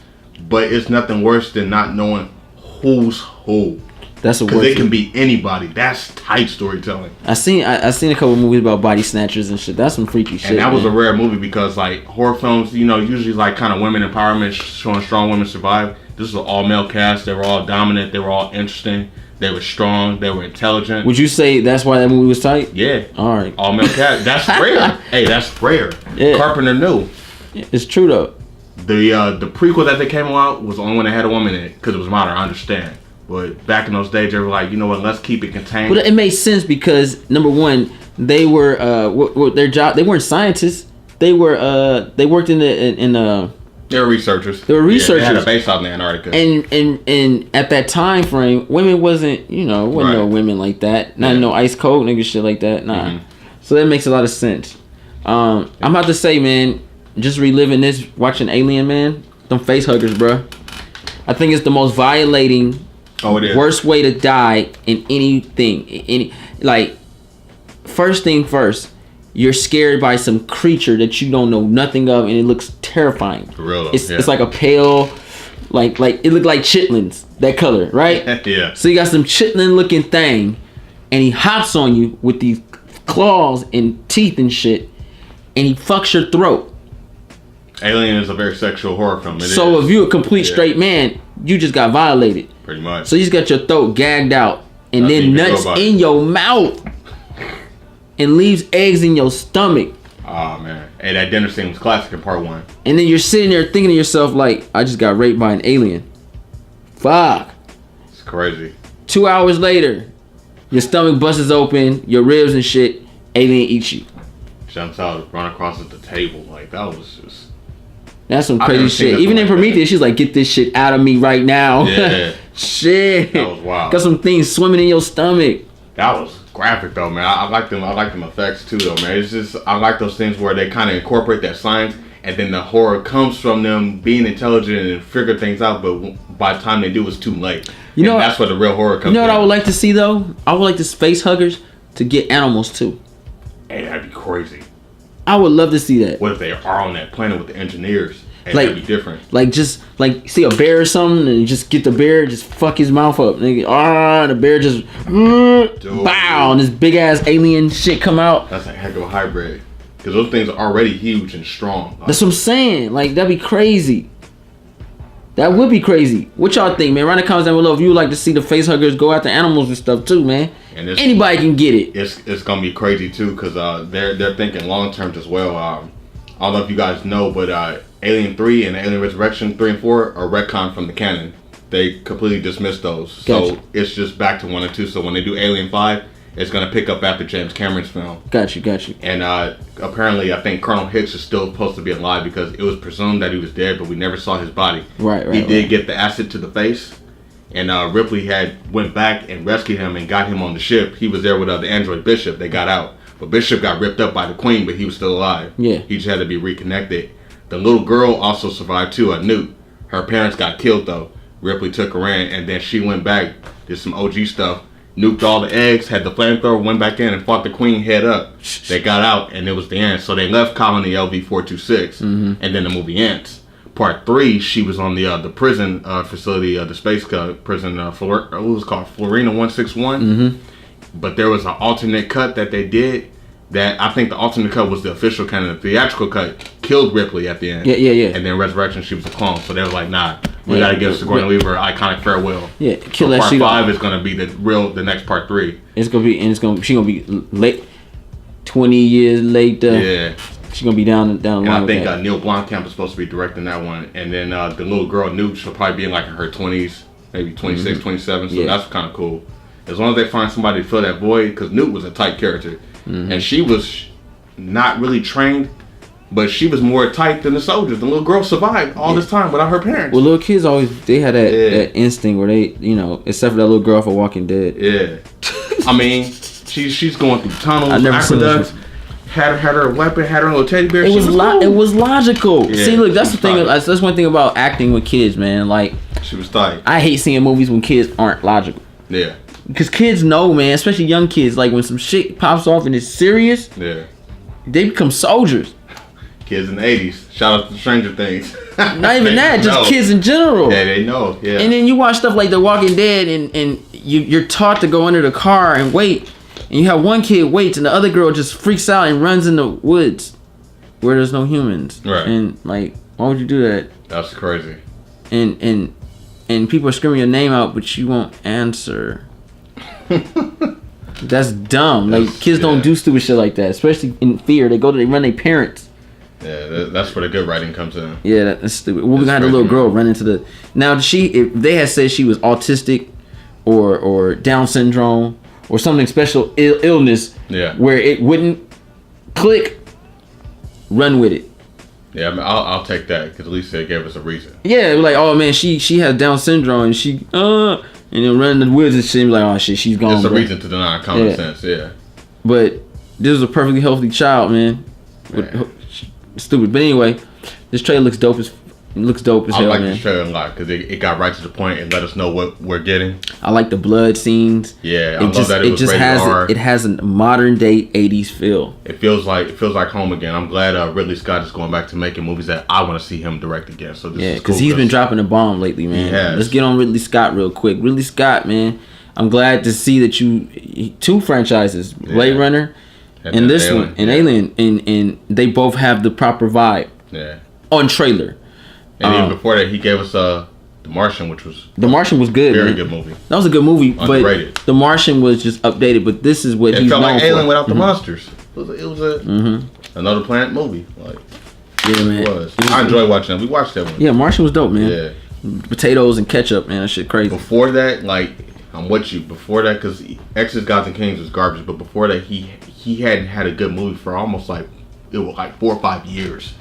[SPEAKER 2] but it's nothing worse than not knowing who's who.
[SPEAKER 1] That's a word.
[SPEAKER 2] Because it can be anybody. That's tight storytelling.
[SPEAKER 1] I seen a couple movies about body snatchers and shit. That's some freaky shit.
[SPEAKER 2] And that was a rare movie, because like horror films, usually like kind of women empowerment, showing strong women survive. This was an all male cast. They were all dominant. They were all interesting. They were strong. They were intelligent.
[SPEAKER 1] Would you say that's why that movie was tight?
[SPEAKER 2] Yeah.
[SPEAKER 1] All right.
[SPEAKER 2] All male cast. That's rare. Hey, that's rare. Yeah. Carpenter knew.
[SPEAKER 1] It's true though.
[SPEAKER 2] The prequel that they came out was the only one that had a woman in it, because it was modern. I understand. But back in those days, they were like, you know what? Let's keep it contained.
[SPEAKER 1] But it made sense because number one, they were their job. They weren't scientists. They were they worked in the.
[SPEAKER 2] They were researchers.
[SPEAKER 1] They had
[SPEAKER 2] a base out in Antarctica.
[SPEAKER 1] And at that time frame, women wasn't no women like that. Not no ice cold nigga shit like that. Nah. Mm-hmm. So that makes a lot of sense. I'm about to say, man, just reliving this, watching Alien, man. Them face huggers, bro. I think it's the most violating, worst way to die in anything. First thing first. You're scared by some creature that you don't know nothing of, and it looks terrifying.
[SPEAKER 2] For real,
[SPEAKER 1] it's like a pale, like it looked like chitlins, that color, right?
[SPEAKER 2] Yeah.
[SPEAKER 1] So you got some chitlin looking thing, and he hops on you with these claws and teeth and shit, and he fucks your throat.
[SPEAKER 2] Alien is a very sexual horror film.
[SPEAKER 1] So if you're a complete straight man, you just got violated.
[SPEAKER 2] Pretty much.
[SPEAKER 1] So you just got your throat gagged out, and then nuts in your mouth. And leaves eggs in your stomach.
[SPEAKER 2] Oh man. Hey, that dinner scene was classic in part 1.
[SPEAKER 1] And then you're sitting there thinking to yourself like, I just got raped by an alien. Fuck.
[SPEAKER 2] It's crazy.
[SPEAKER 1] 2 hours later, your stomach busts open, your ribs and shit, alien eats you.
[SPEAKER 2] Jumps out, run across at the table. Like, that was just
[SPEAKER 1] That's some
[SPEAKER 2] I've
[SPEAKER 1] crazy
[SPEAKER 2] never seen
[SPEAKER 1] shit.
[SPEAKER 2] nothing
[SPEAKER 1] Even in
[SPEAKER 2] like that.
[SPEAKER 1] Prometheus, she's like, get this shit out of me right now.
[SPEAKER 2] Yeah.
[SPEAKER 1] Shit.
[SPEAKER 2] That was wild.
[SPEAKER 1] Got some things swimming in your stomach.
[SPEAKER 2] That was graphic though, man. I like them. I like them effects too, though, man. It's just I like those things where they kind of incorporate that science, and then the horror comes from them being intelligent and figure things out. But by the time they do, it's too late.
[SPEAKER 1] You know,
[SPEAKER 2] and that's where the real horror comes.
[SPEAKER 1] You know what
[SPEAKER 2] in.
[SPEAKER 1] I would like to see though? I would like the space huggers to get animals too.
[SPEAKER 2] Hey, that'd be crazy.
[SPEAKER 1] I would love to see that.
[SPEAKER 2] What if they are on that planet with the engineers? Hey,
[SPEAKER 1] Like-
[SPEAKER 2] that'd be different.
[SPEAKER 1] Like just like see a bear or something and just get the bear, just fuck his mouth up. Nigga, the bear just bow and this big ass alien shit come out.
[SPEAKER 2] That's a heck of a hybrid. Because those things are already huge and strong.
[SPEAKER 1] That's what I'm saying. Like that'd be crazy. That would be crazy. What y'all think, man? Write in the comments down below if you would like to see the face huggers go after animals and stuff too, man.
[SPEAKER 2] And this-
[SPEAKER 1] Anybody can get it.
[SPEAKER 2] It's gonna be crazy too, because they're thinking long term as well. I don't know if you guys know, but Alien 3 and Alien Resurrection 3 and 4 are retcon from the canon. They completely dismissed those.
[SPEAKER 1] Gotcha.
[SPEAKER 2] So it's just back to 1 and 2. So when they do Alien 5, it's gonna pick up after James Cameron's film.
[SPEAKER 1] Got you.
[SPEAKER 2] And apparently, I think Colonel Hicks is still supposed to be alive because it was presumed that he was dead, but we never saw his body.
[SPEAKER 1] Right.
[SPEAKER 2] He did get the acid to the face, and Ripley had went back and rescued him and got him on the ship. He was there with the android Bishop. They got out, but Bishop got ripped up by the Queen, but he was still alive.
[SPEAKER 1] Yeah.
[SPEAKER 2] He just had to be reconnected. The little girl also survived too, Newt. Her parents got killed though. Ripley took her in, and then she went back, did some OG stuff, nuked all the eggs, had the flamethrower, went back in and fought the Queen head up. They got out, and it was the end. So they left Colony LV-426, and then the movie ends. Part 3, she was on the prison facility, the space prison, what was it called, Florina 161. But there was an alternate cut that they did. That I think the alternate cut was the official canon. The theatrical cut killed Ripley at the end.
[SPEAKER 1] Yeah.
[SPEAKER 2] And then Resurrection, she was a clone. So they were like, nah, we
[SPEAKER 1] Yeah.
[SPEAKER 2] gotta give Sigourney Weaver an iconic farewell.
[SPEAKER 1] Yeah, kill
[SPEAKER 2] So
[SPEAKER 1] that
[SPEAKER 2] part
[SPEAKER 1] shit off.
[SPEAKER 2] 5 is gonna be the next part 3.
[SPEAKER 1] She gonna be late, 20 years later.
[SPEAKER 2] Yeah.
[SPEAKER 1] She gonna be down the
[SPEAKER 2] And
[SPEAKER 1] line.
[SPEAKER 2] I think
[SPEAKER 1] with that.
[SPEAKER 2] Neil Blomkamp is supposed to be directing that one. And then the little girl Newt, she'll probably be in like her 20s, maybe 26, 27. So
[SPEAKER 1] Yeah.
[SPEAKER 2] that's kind of cool. As long as they find somebody to fill that void, because Newt was a tight character, and she was not really trained, but she was more tight than the soldiers. The little girl survived all this time without her parents.
[SPEAKER 1] Well, little kids always they had that,
[SPEAKER 2] Yeah.
[SPEAKER 1] that instinct where they, except for that little girl for Walking Dead.
[SPEAKER 2] Yeah. I mean, she's going through tunnels,
[SPEAKER 1] I never seen
[SPEAKER 2] aqueducts, had her weapon, had her little teddy bear.
[SPEAKER 1] It
[SPEAKER 2] She
[SPEAKER 1] was
[SPEAKER 2] cool.
[SPEAKER 1] it was logical.
[SPEAKER 2] Yeah,
[SPEAKER 1] See, look, that's
[SPEAKER 2] she
[SPEAKER 1] the thing.
[SPEAKER 2] was tight.
[SPEAKER 1] That's one thing about acting with kids, man. Like,
[SPEAKER 2] She was tight.
[SPEAKER 1] I hate seeing movies when kids aren't logical.
[SPEAKER 2] Yeah.
[SPEAKER 1] Because kids know, man, especially young kids. Like when some shit pops off and it's serious,
[SPEAKER 2] Yeah.
[SPEAKER 1] they become soldiers.
[SPEAKER 2] Kids in the 80s. Shout out to Stranger Things.
[SPEAKER 1] Not even
[SPEAKER 2] They
[SPEAKER 1] that, just
[SPEAKER 2] know.
[SPEAKER 1] kids in general.
[SPEAKER 2] Yeah, they know. Yeah.
[SPEAKER 1] And then you watch stuff like The Walking Dead, and you're taught to go under the car and wait. And you have one kid waits, and the other girl just freaks out and runs in the woods where there's no humans.
[SPEAKER 2] Right.
[SPEAKER 1] And like, why would you do that?
[SPEAKER 2] That's crazy.
[SPEAKER 1] And people are screaming your name out, but you won't answer. That's dumb. Like kids don't
[SPEAKER 2] yeah.
[SPEAKER 1] do stupid shit like that, especially in fear. They run their parents.
[SPEAKER 2] Yeah, that's where the good writing comes in.
[SPEAKER 1] Yeah, that's stupid. Well, we
[SPEAKER 2] That's
[SPEAKER 1] got a
[SPEAKER 2] crazy,
[SPEAKER 1] little girl
[SPEAKER 2] man.
[SPEAKER 1] run into the. Now, if they had said she was autistic, or Down syndrome, or something special illness,
[SPEAKER 2] Yeah.
[SPEAKER 1] where it wouldn't click, run with it.
[SPEAKER 2] Yeah, I mean, I'll take that because at least they gave us a reason.
[SPEAKER 1] Yeah, like, oh man, she has Down syndrome and she and then run in the woods and shit. And be like, oh shit, she's gone.
[SPEAKER 2] It's a
[SPEAKER 1] bro.
[SPEAKER 2] reason to deny common
[SPEAKER 1] Yeah.
[SPEAKER 2] sense. Yeah.
[SPEAKER 1] But this was a perfectly healthy child, man.
[SPEAKER 2] Man.
[SPEAKER 1] Stupid, but anyway, this trailer looks dope as
[SPEAKER 2] I
[SPEAKER 1] hell,
[SPEAKER 2] like
[SPEAKER 1] man.
[SPEAKER 2] this trailer a lot because it got right to the point and let us know what we're getting.
[SPEAKER 1] I like the blood scenes.
[SPEAKER 2] Yeah, I love that it was rated R.
[SPEAKER 1] It has a modern day 80s feel.
[SPEAKER 2] It feels like home again. I'm glad Ridley Scott is going back to making movies that I want to see him direct again. So this
[SPEAKER 1] Yeah,
[SPEAKER 2] is
[SPEAKER 1] because
[SPEAKER 2] cool
[SPEAKER 1] he's been dropping a bomb lately, man.
[SPEAKER 2] He has.
[SPEAKER 1] Let's get on Ridley Scott real quick. Ridley Scott, man. I'm glad to see that two franchises, Blade
[SPEAKER 2] Yeah.
[SPEAKER 1] Runner and
[SPEAKER 2] then
[SPEAKER 1] this
[SPEAKER 2] Alien.
[SPEAKER 1] one, and
[SPEAKER 2] Yeah.
[SPEAKER 1] Alien, and they both have the proper vibe
[SPEAKER 2] Yeah,
[SPEAKER 1] on trailer.
[SPEAKER 2] and even before that, he gave us The Martian, which was
[SPEAKER 1] The Martian was good,
[SPEAKER 2] very
[SPEAKER 1] man.
[SPEAKER 2] good movie.
[SPEAKER 1] That was a good movie,
[SPEAKER 2] Underrated.
[SPEAKER 1] but The Martian was just updated. But this is what
[SPEAKER 2] It
[SPEAKER 1] he's
[SPEAKER 2] felt
[SPEAKER 1] known
[SPEAKER 2] like
[SPEAKER 1] for.
[SPEAKER 2] Alien without the monsters. It was another planet movie. Like
[SPEAKER 1] Yeah, man.
[SPEAKER 2] it was. I enjoyed watching that. We watched that one.
[SPEAKER 1] Yeah, Martian was dope, man.
[SPEAKER 2] Yeah.
[SPEAKER 1] Potatoes and ketchup, man. That shit crazy.
[SPEAKER 2] Before that, like I'm with you. Before that, because X's Gods and Kings was garbage, but before that, he hadn't had a good movie for almost like 4 or 5 years.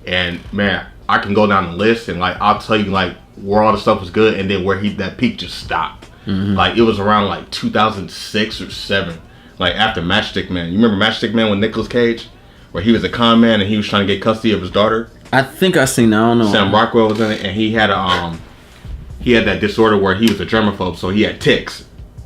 [SPEAKER 2] And man, I can go down the list and like I'll tell you like where all the stuff was good and then where that peak just stopped. Like it was around like 2006 or 7, like after Matchstick Man. You remember Matchstick Man with Nicolas Cage, where he was a con man and he was trying to get custody of his daughter.
[SPEAKER 1] I think I seen that. I don't know.
[SPEAKER 2] Sam Rockwell was in it, and he had that disorder where he was a germaphobe, so he had tics.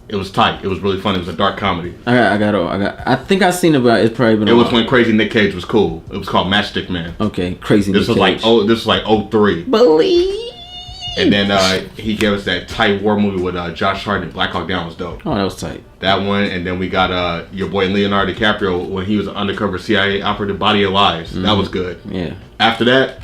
[SPEAKER 2] It was tight. It was really funny. It was a dark comedy.
[SPEAKER 1] I think I seen it, but it's probably been.
[SPEAKER 2] It was when Crazy Nick Cage was cool. It was called Matchstick Man.
[SPEAKER 1] Okay, Crazy
[SPEAKER 2] This
[SPEAKER 1] Nick
[SPEAKER 2] was
[SPEAKER 1] Cage.
[SPEAKER 2] this was like 03.
[SPEAKER 1] Believe.
[SPEAKER 2] And then he gave us that tight war movie with Josh Hart. Black Hawk Down was dope.
[SPEAKER 1] Oh, that was tight.
[SPEAKER 2] That one, and then we got your boy Leonardo DiCaprio when he was an undercover CIA operative, Body of Lies. That was good.
[SPEAKER 1] Yeah.
[SPEAKER 2] After that,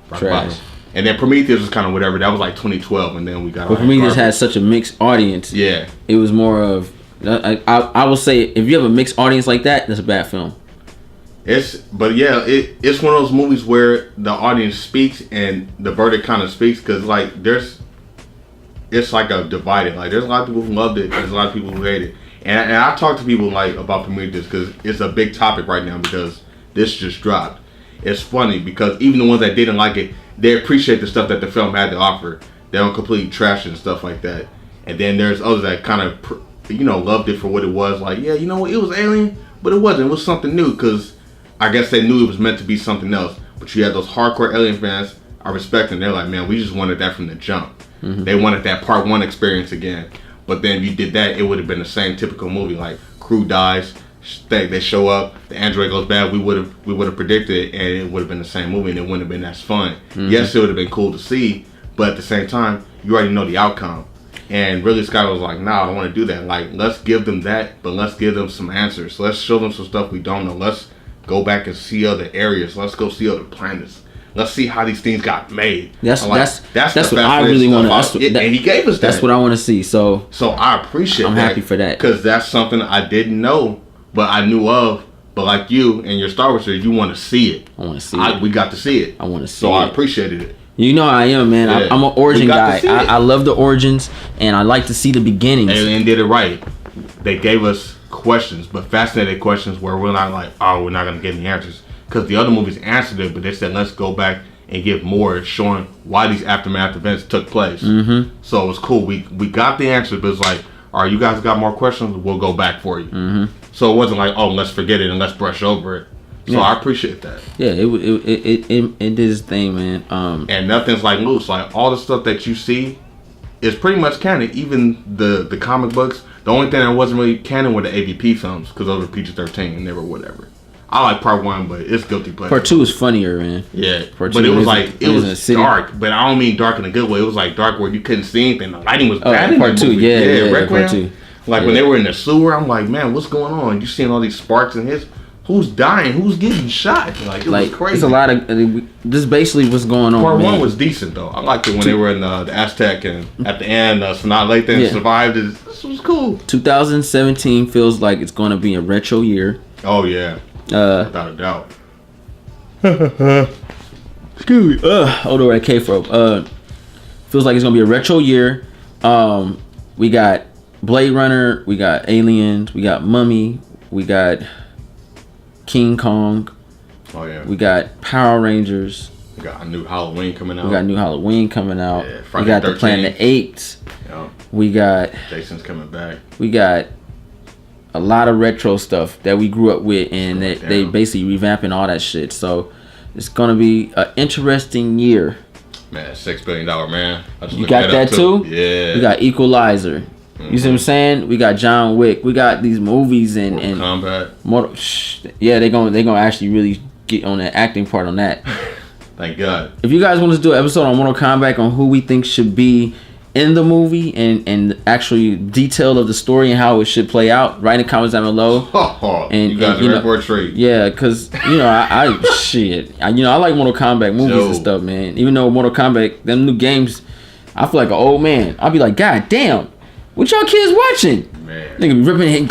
[SPEAKER 2] rock
[SPEAKER 1] Trash.
[SPEAKER 2] bottom. And then Prometheus was kind of whatever. That was like 2012, and then we got.
[SPEAKER 1] But Prometheus had such a mixed audience.
[SPEAKER 2] Yeah.
[SPEAKER 1] It was more of. I will say, if you have a mixed audience like that, that's a bad film.
[SPEAKER 2] It's one of those movies where the audience speaks and the verdict kind of speaks, because like it's like a divided. Like there's a lot of people who loved it, there's a lot of people who hate it, and I talk to people like about Prometheus because it's a big topic right now because this just dropped. It's funny because even the ones that didn't like it, they appreciate the stuff that the film had to offer. They don't completely trash it and stuff like that. And then there's others that kind of loved it for what it was. Like, yeah, it was Alien, but it wasn't. It was something new because I guess they knew it was meant to be something else. But you had those hardcore Alien fans. I respect them. They're like, man, we just wanted that from the jump. They wanted that part 1 experience again. But then if you did that, it would have been the same typical movie. Like, crew dies, they show up, the android goes bad. We would have predicted it, and it would have been the same movie, and it wouldn't have been as fun. Yes, it would have been cool to see, but at the same time, you already know the outcome. And Ridley Scott was like, nah, I don't want to do that. Like, let's give them that, but let's give them some answers. Let's show them some stuff we don't know. Let's go back and see other areas. Let's go see other planets. Let's see how these things got made.
[SPEAKER 1] That's what I really want to.
[SPEAKER 2] And he gave us that.
[SPEAKER 1] That's what I want to see. So
[SPEAKER 2] I appreciate that.
[SPEAKER 1] I'm happy for that.
[SPEAKER 2] Because that's something I didn't know, but I knew of. But like you and your Star Wars series, you want to see it.
[SPEAKER 1] I want to see it.
[SPEAKER 2] We got to see it.
[SPEAKER 1] I want to see
[SPEAKER 2] it. So I
[SPEAKER 1] it.
[SPEAKER 2] appreciated it.
[SPEAKER 1] You know I am, man.
[SPEAKER 2] Yeah.
[SPEAKER 1] I'm an origin guy.
[SPEAKER 2] I
[SPEAKER 1] I love the origins, and I like to see the beginnings.
[SPEAKER 2] And did it right. They gave us questions, but fascinating questions where we're not like, oh, we're not going to get any answers. Because the other movies answered it, but they said, let's go back and give more showing why these aftermath events took place. So it was cool. We got the answer, but it's like, all right, you guys got more questions? We'll go back for you. So it wasn't like, oh, let's forget it and let's brush over it. So I appreciate that.
[SPEAKER 1] Yeah, it did its thing, man.
[SPEAKER 2] And nothing's like loose. Like all the stuff that you see is pretty much canon. Even the comic books. The only thing that wasn't really canon were the AVP films because those were PG-13 and they were whatever. I like part 1, but it's guilty pleasure.
[SPEAKER 1] Part 2 is funnier, man.
[SPEAKER 2] Yeah,
[SPEAKER 1] part
[SPEAKER 2] but
[SPEAKER 1] 2
[SPEAKER 2] it was like it was dark, but I don't mean dark in a good way. It was like dark where you couldn't see anything. The lighting was bad. In
[SPEAKER 1] part 2, yeah,
[SPEAKER 2] Requiem.
[SPEAKER 1] part 2.
[SPEAKER 2] Like when they were in the sewer, I'm like, man, what's going on? You seeing all these sparks in his. Who's dying? Who's getting shot? Like it was crazy.
[SPEAKER 1] It's a lot of. This basically what's going on.
[SPEAKER 2] Part 1 was decent though. I liked it when they were in the Aztec and at the end, Sanaa Lathan survived. This was cool.
[SPEAKER 1] 2017 feels like it's going to be a retro year.
[SPEAKER 2] Oh yeah, without a doubt.
[SPEAKER 1] Excuse me. Odo at K-Fro. Feels like it's gonna be a retro year. We got Blade Runner. We got Aliens. We got Mummy. We got King Kong.
[SPEAKER 2] Oh yeah.
[SPEAKER 1] We got Power Rangers.
[SPEAKER 2] We got a new Halloween coming out.
[SPEAKER 1] We got new Halloween coming out.
[SPEAKER 2] Yeah,
[SPEAKER 1] we got the Planet of the Apes.
[SPEAKER 2] Yeah.
[SPEAKER 1] We got
[SPEAKER 2] Jason's coming back.
[SPEAKER 1] We got a lot of retro stuff that we grew up with, and they basically revamping all that shit. So it's gonna be an interesting year.
[SPEAKER 2] Man, $6 billion man.
[SPEAKER 1] You got that too?
[SPEAKER 2] Yeah.
[SPEAKER 1] We got Equalizer. You see what I'm saying? We got John Wick. We got these movies and
[SPEAKER 2] Kombat.
[SPEAKER 1] Yeah, they're gonna actually really get on the acting part on that.
[SPEAKER 2] Thank God.
[SPEAKER 1] If you guys want us to do an episode on Mortal Kombat on who we think should be in the movie and actually detail of the story and how it should play out, write in the comments down below.
[SPEAKER 2] And you guys are in for a treat.
[SPEAKER 1] Yeah, because I shit. I like Mortal Kombat movies and stuff, man. Even though Mortal Kombat, them new games, I feel like an old man. I'll be like, God damn. What y'all kids watching?
[SPEAKER 2] Man.
[SPEAKER 1] Nigga ripping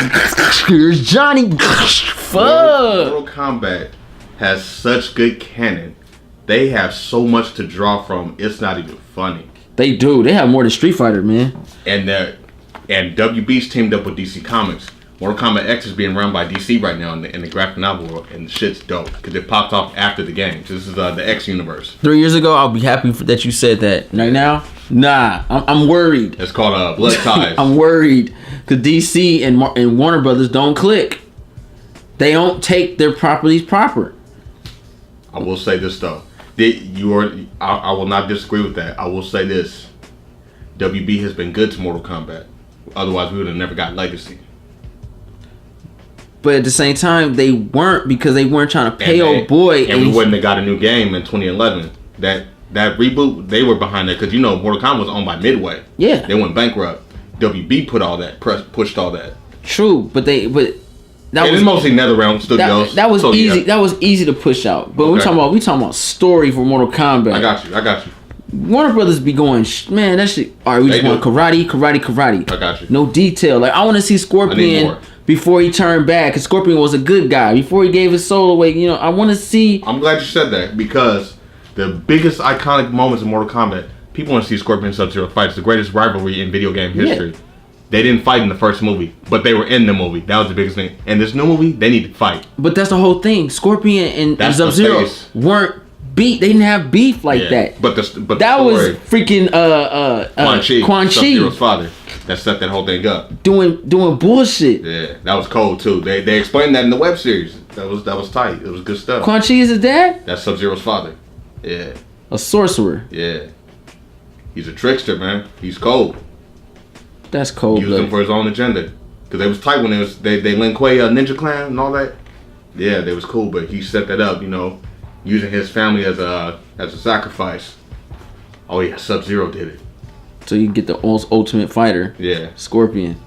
[SPEAKER 1] here's Johnny. Fuck.
[SPEAKER 2] Mortal Kombat has such good canon. They have so much to draw from. It's not even funny.
[SPEAKER 1] They do. They have more than Street Fighter, man.
[SPEAKER 2] And WB's teamed up with DC Comics, Mortal Kombat X is being run by DC right now in the graphic novel world, and the shit's dope because it popped off after the game. This is the X universe.
[SPEAKER 1] 3 years ago, I'll be happy that you said that. Right now, nah, I'm worried.
[SPEAKER 2] It's called Blood Ties.
[SPEAKER 1] I'm worried because DC and Warner Brothers don't click. They don't take their properties proper.
[SPEAKER 2] I will say this though. I will not disagree with that. I will say this. WB has been good to Mortal Kombat. Otherwise, we would have never got Legacy.
[SPEAKER 1] But at the same time, they weren't because they weren't trying to pay old boy.
[SPEAKER 2] And we wouldn't have got a new game in 2011. That reboot, they were behind that because Mortal Kombat was owned by Midway.
[SPEAKER 1] Yeah,
[SPEAKER 2] they went bankrupt. WB put all that, pushed all that.
[SPEAKER 1] True, but that was
[SPEAKER 2] mostly NetherRealm Studios.
[SPEAKER 1] That was easy. Yeah. That was easy to push out. But we talking about story for Mortal Kombat.
[SPEAKER 2] I got you.
[SPEAKER 1] Warner Brothers be going, man, that shit. All right, we just want karate.
[SPEAKER 2] I got you.
[SPEAKER 1] No detail. Like I want to see Scorpion before he turned bad, because Scorpion was a good guy before he gave his soul away. I want to see.
[SPEAKER 2] I'm glad you said that because the biggest iconic moments in Mortal Kombat, people want to see Scorpion and Sub-Zero fight. It's the greatest rivalry in video game history. Yeah. They didn't fight in the first movie, but they were in the movie. That was the biggest thing. And this new movie, they need to fight.
[SPEAKER 1] But that's the whole thing. Scorpion and Sub-Zero weren't beat. They didn't have beef like that.
[SPEAKER 2] But
[SPEAKER 1] that was freaking Quan Chi,
[SPEAKER 2] Sub-Zero's father, that set that whole thing up.
[SPEAKER 1] Doing bullshit.
[SPEAKER 2] Yeah, that was cold too. They explained that in the web series. That was tight. It was good stuff.
[SPEAKER 1] Quan Chi is his dad?
[SPEAKER 2] That's Sub-Zero's father. Yeah.
[SPEAKER 1] A sorcerer.
[SPEAKER 2] Yeah. He's a trickster, man. He's cold.
[SPEAKER 1] That's cold.
[SPEAKER 2] Used him for his own agenda. Because they was tight when they Lin Kuei Ninja Clan and all that. Yeah, they was cool, but he set that up, using his family as a sacrifice. Oh yeah, Sub-Zero did it.
[SPEAKER 1] So you can get the ultimate fighter.
[SPEAKER 2] Yeah.
[SPEAKER 1] Scorpion.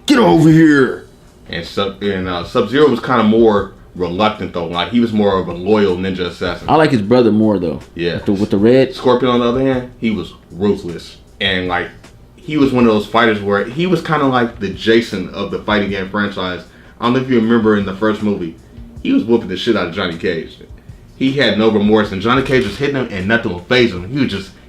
[SPEAKER 1] Get over here.
[SPEAKER 2] And Sub-Zero was kind of more reluctant though. Like he was more of a loyal ninja assassin.
[SPEAKER 1] I like his brother more though.
[SPEAKER 2] Yeah.
[SPEAKER 1] With the red.
[SPEAKER 2] Scorpion on the other hand, he was ruthless. And like he was one of those fighters where he was kind of like the Jason of the fighting game franchise. I don't know if you remember in the first movie, he was whooping the shit out of Johnny Cage. He had no remorse, and Johnny Cage was hitting him, and nothing would faze him.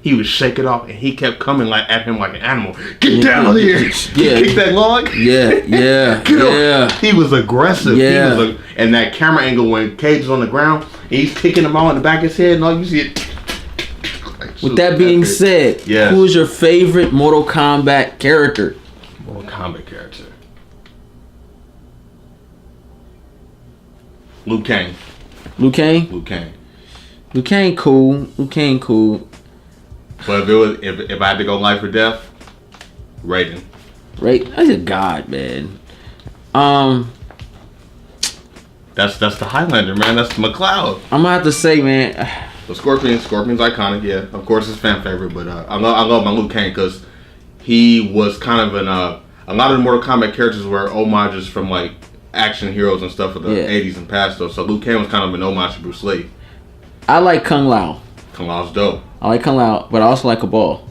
[SPEAKER 2] He would shake it off, and he kept coming at him like an animal. Get down here! Yeah, kick that log.
[SPEAKER 1] Yeah. Get
[SPEAKER 2] up. He was aggressive. Yeah, and that camera angle when Cage is on the ground, and he's kicking him out in the back of his head, and all you see it.
[SPEAKER 1] With that being said, who is your favorite Mortal Kombat character?
[SPEAKER 2] Mortal Kombat character. Liu Kang.
[SPEAKER 1] Liu Kang?
[SPEAKER 2] Liu Kang.
[SPEAKER 1] Liu Kang cool. Liu Kang cool.
[SPEAKER 2] But if I had to go life or death, Raiden.
[SPEAKER 1] That's a god, man.
[SPEAKER 2] That's the Highlander, man. That's the McLeod.
[SPEAKER 1] I'm gonna have to say, man.
[SPEAKER 2] So Scorpion's iconic, yeah. Of course, it's fan favorite, but I love my Liu Kang because he was kind of a lot of the Mortal Kombat characters were homages from like action heroes and stuff of the 80s and past though. So Liu Kang was kind of an homage to Bruce Lee.
[SPEAKER 1] I like Kung Lao.
[SPEAKER 2] Kung Lao's dope.
[SPEAKER 1] I like Kung Lao, but I also like Cabal.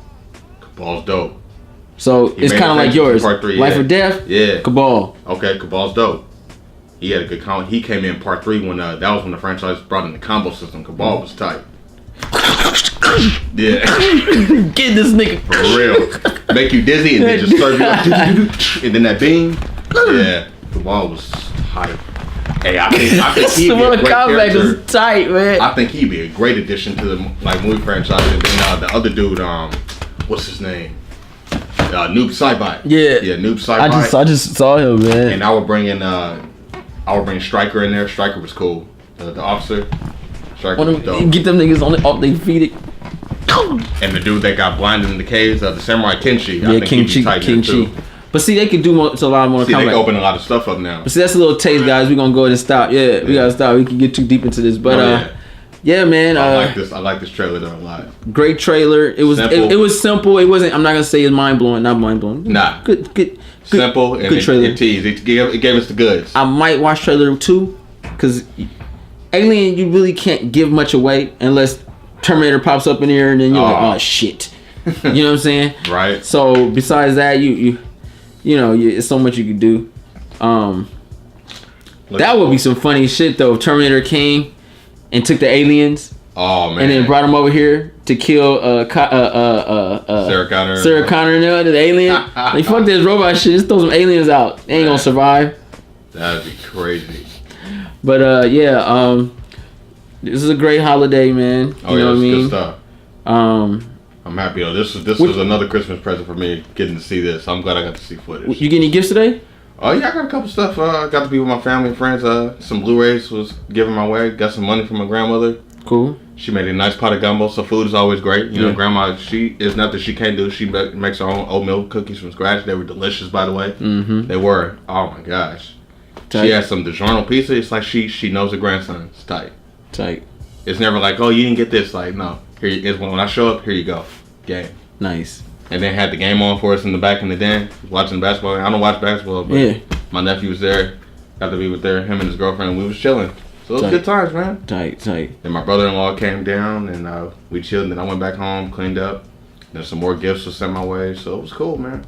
[SPEAKER 2] Cabal's dope.
[SPEAKER 1] So it's kind of like yours.
[SPEAKER 2] Part 3,
[SPEAKER 1] Life or Death?
[SPEAKER 2] Yeah.
[SPEAKER 1] Cabal.
[SPEAKER 2] Okay, Cabal's dope. He had a good combo. He came in part 3 when that was when the franchise brought in the combo system. Cabal was tight. Yeah.
[SPEAKER 1] Get this nigga.
[SPEAKER 2] For real. Make you dizzy and then just serve you up. And then that beam. Yeah. Cabal was tight. Hey, I think he'd be a great character.
[SPEAKER 1] Is tight, man.
[SPEAKER 2] I think he'd be a great addition to the movie franchise. And then the other dude, what's his name? Noob Saibot. Yeah, Noob Saibot.
[SPEAKER 1] I just saw him, man.
[SPEAKER 2] And I would bring Stryker in there. Stryker was cool. The officer. Stryker was dope.
[SPEAKER 1] Get them niggas off their feet.
[SPEAKER 2] And the dude that got blinded in the caves, the Samurai Kenshi. I think
[SPEAKER 1] King Chi. But see, they could do a lot more.
[SPEAKER 2] See, they can open a lot of stuff up now.
[SPEAKER 1] But see, that's a little taste, guys. We're gonna go ahead and stop. Yeah, we gotta stop. We can get too deep into this, but yeah, man.
[SPEAKER 2] I like this trailer though a lot.
[SPEAKER 1] Great trailer. It was simple. It was simple. It wasn't. I'm not gonna say it's mind blowing. Not mind blowing.
[SPEAKER 2] Nah.
[SPEAKER 1] Good.
[SPEAKER 2] Simple and
[SPEAKER 1] good trailer.
[SPEAKER 2] It teased. It gave us the goods.
[SPEAKER 1] I might watch trailer 2 because Alien, you really can't give much away unless Terminator pops up in here and then you're like, oh shit. You know what I'm saying?
[SPEAKER 2] Right.
[SPEAKER 1] So besides that, you know, it's so much you can do. That would be some funny shit though. If Terminator came and took the aliens,
[SPEAKER 2] man,
[SPEAKER 1] and then brought them over here to kill
[SPEAKER 2] Sarah Connor
[SPEAKER 1] and the alien. Like fuck this robot shit. Just throw some aliens out. They ain't gonna survive.
[SPEAKER 2] That'd be crazy.
[SPEAKER 1] But this is a great holiday, man.
[SPEAKER 2] Oh,
[SPEAKER 1] you know what I mean?
[SPEAKER 2] Good stuff. I'm happy. This was another Christmas present for me, getting to see this. I'm glad I got to see footage.
[SPEAKER 1] You get any gifts today?
[SPEAKER 2] Oh yeah, I got a couple stuff. Got to be with my family and friends. Some Blu-rays was given my way. Got some money from my grandmother.
[SPEAKER 1] Cool.
[SPEAKER 2] She made a nice pot of gumbo, so food is always great. You know, Grandma, she is nothing she can't do. She makes her own oatmeal cookies from scratch. They were delicious, by the way.
[SPEAKER 1] Mm-hmm.
[SPEAKER 2] They were. Oh my gosh.
[SPEAKER 1] Tight.
[SPEAKER 2] She has some DiGiorno pizza. It's like she knows her grandson. It's tight.
[SPEAKER 1] Tight.
[SPEAKER 2] It's never like, oh, you didn't get this. Like, no. When I show up, here you go. Game.
[SPEAKER 1] Nice.
[SPEAKER 2] And then had the game on for us in the back in the den, watching basketball. I don't watch basketball, but my nephew was there. Got to be with him and his girlfriend. We was chilling. So it was good times, man.
[SPEAKER 1] Tight.
[SPEAKER 2] Then my brother-in-law came down, and we chilled. And then I went back home, cleaned up. Then some more gifts were sent my way. So it was cool, man.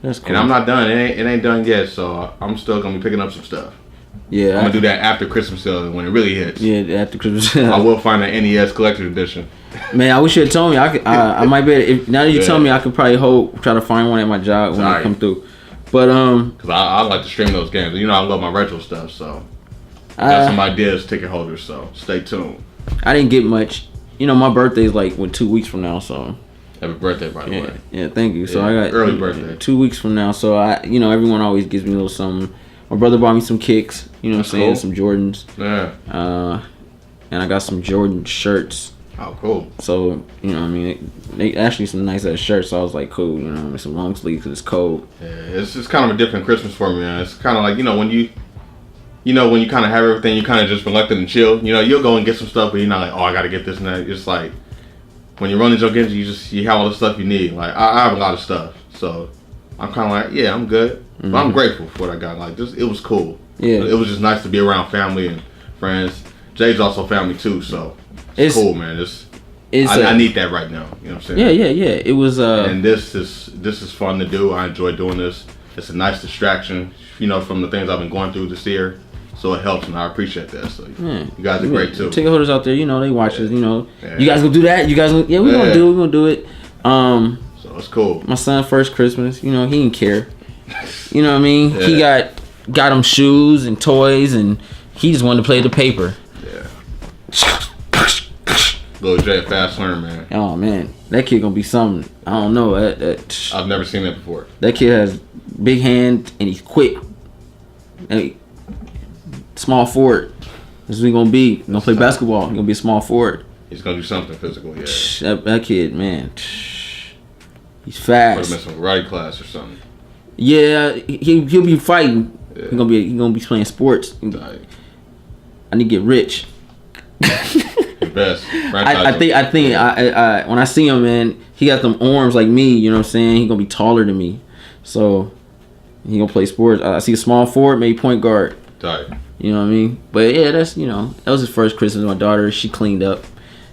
[SPEAKER 1] That's cool.
[SPEAKER 2] And I'm not done. It ain't done yet. So I'm still going to be picking up some stuff.
[SPEAKER 1] Yeah.
[SPEAKER 2] I'm going to do that after Christmas sale when it really hits.
[SPEAKER 1] Yeah, after Christmas.
[SPEAKER 2] I will find an NES collector's edition.
[SPEAKER 1] Man, I wish you had told me. I might be. Now that you tell me, I could probably try to find one at my job when I come through. But
[SPEAKER 2] because I like to stream those games. You know, I love my retro stuff. So I got some ideas, ticket holders. So stay tuned.
[SPEAKER 1] I didn't get much. You know, my birthday's like 2 weeks from now. So
[SPEAKER 2] happy birthday, by the way.
[SPEAKER 1] Yeah, thank you. So I got
[SPEAKER 2] early birthday.
[SPEAKER 1] 2 weeks from now. So everyone always gives me a little something. My brother bought me some kicks. You know what I'm saying?
[SPEAKER 2] Cool.
[SPEAKER 1] Some Jordans.
[SPEAKER 2] Yeah.
[SPEAKER 1] And I got some Jordan shirts.
[SPEAKER 2] Oh, cool.
[SPEAKER 1] So, you know what I mean? They actually some nice ass shirts. So I was like, cool, you know, some long sleeves because it's cold.
[SPEAKER 2] Yeah, it's just kind of a different Christmas for me, man. It's kind of like, when you kind of have everything, you kind of just reluctant and chill. You know, you'll go and get some stuff, but you're not like, oh, I got to get this and that. It's like, when you're running your games, you have all the stuff you need. Like, I have a lot of stuff. So, I'm kind of like, yeah, I'm good. But I'm grateful for what I got. Like, it was cool.
[SPEAKER 1] Yeah.
[SPEAKER 2] It was just nice to be around family and friends. Jay's also family, too, so it's cool, man. I need that right now. You know what I'm saying?
[SPEAKER 1] Yeah. It was.
[SPEAKER 2] And this is fun to do. I enjoy doing this. It's a nice distraction, from the things I've been going through this year. So it helps, and I appreciate that. So you guys are great too.
[SPEAKER 1] Ticket holders out there, they watch us. You guys gonna do that? You guys, we're gonna do it. We're gonna do it.
[SPEAKER 2] So it's cool.
[SPEAKER 1] My son's first Christmas, he didn't care. You know what I mean? Yeah. He got him shoes and toys, and he just wanted to play the paper.
[SPEAKER 2] Yeah. Little Jay, fast learner, man.
[SPEAKER 1] Oh man, that kid gonna be something. I don't know.
[SPEAKER 2] I've never seen that before.
[SPEAKER 1] That kid has big hands and he's quick. Hey, small forward. This is what he gonna be. He's gonna play basketball. He's gonna be a small forward.
[SPEAKER 2] He's gonna do something physical, yeah.
[SPEAKER 1] That kid, man. He's fast.
[SPEAKER 2] Put him in some karate class or something.
[SPEAKER 1] Yeah, he'll be fighting. Yeah. He's gonna be playing sports. I need to get rich.
[SPEAKER 2] The best.
[SPEAKER 1] I think when I see him, man, he got them arms like me. You know what I'm saying? He gonna be taller than me, so he gonna play sports. I see a small forward, maybe point guard.
[SPEAKER 2] Tight.
[SPEAKER 1] You know what I mean? But yeah, that was his first Christmas. My daughter, she cleaned up.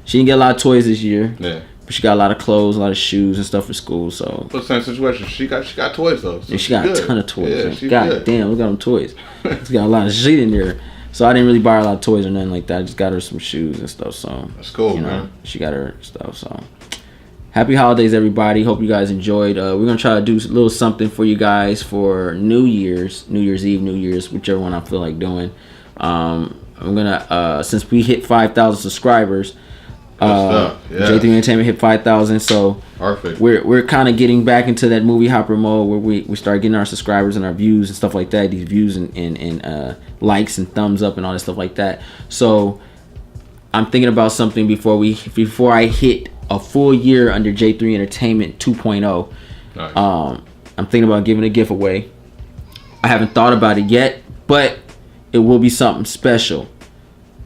[SPEAKER 1] She didn't get a lot of toys this year.
[SPEAKER 2] Yeah.
[SPEAKER 1] But she got a lot of clothes, a lot of shoes and stuff for school. So.
[SPEAKER 2] But same situation. She got toys though. So
[SPEAKER 1] yeah, she got a ton of toys.
[SPEAKER 2] Yeah,
[SPEAKER 1] God damn, look at them toys. She's got a lot of shit in there. So I didn't really buy her a lot of toys or nothing like that. I just got her some shoes and stuff. So
[SPEAKER 2] that's cool, man.
[SPEAKER 1] She got her stuff. So happy holidays, everybody. Hope you guys enjoyed. We're gonna try to do a little something for you guys for New Year's Eve, New Year's, whichever one I feel like doing. I'm gonna since we hit 5,000 subscribers. J3 Entertainment hit 5,000, so
[SPEAKER 2] perfect.
[SPEAKER 1] We're kind of getting back into that movie hopper mode where we start getting our subscribers and our views and stuff like that. These views and likes and thumbs up and all that stuff like that. So I'm thinking about something before I hit a full year under J3 Entertainment 2.0.
[SPEAKER 2] Nice.
[SPEAKER 1] I'm thinking about giving a giveaway. I haven't thought about it yet, but it will be something special.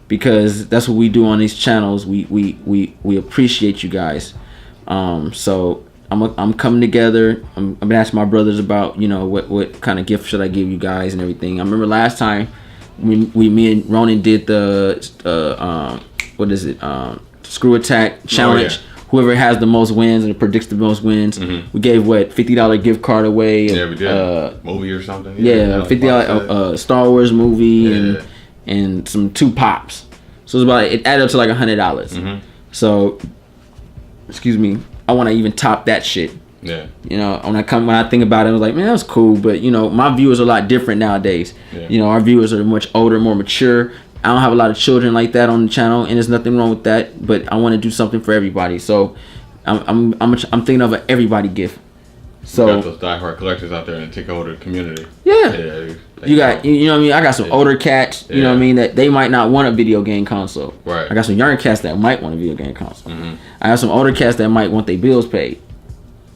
[SPEAKER 1] Because that's what we do on these channels. We appreciate you guys. So I'm coming together. I'm gonna ask my brothers about what kind of gift should I give you guys and everything. I remember last time me and Ronan did the Screw Attack challenge.
[SPEAKER 2] Oh, yeah.
[SPEAKER 1] Whoever has the most wins and predicts the most wins, we gave $50 gift card away.
[SPEAKER 2] Yeah, we did. Movie or something.
[SPEAKER 1] Yeah, $50 Star Wars movie and some 2 pops. So it added up to like $100. So, excuse me, I want to even top that shit.
[SPEAKER 2] Yeah.
[SPEAKER 1] You know, when I think about it, I was like, man, that was cool. But you know, my viewers are a lot different nowadays.
[SPEAKER 2] Yeah.
[SPEAKER 1] You know, our viewers are much older, more mature. I don't have a lot of children like that on the channel, and there's nothing wrong with that. But I want to do something for everybody, so I'm thinking of an everybody gift. So
[SPEAKER 2] you got those diehard collectors out there in the ticket holder community.
[SPEAKER 1] Yeah. You got, you know what I mean? I got some older cats, you know what I mean, that they might not want a video game console.
[SPEAKER 2] Right.
[SPEAKER 1] I got some younger cats that might want a video game console.
[SPEAKER 2] Mm-hmm.
[SPEAKER 1] I got some older cats that might want their bills paid.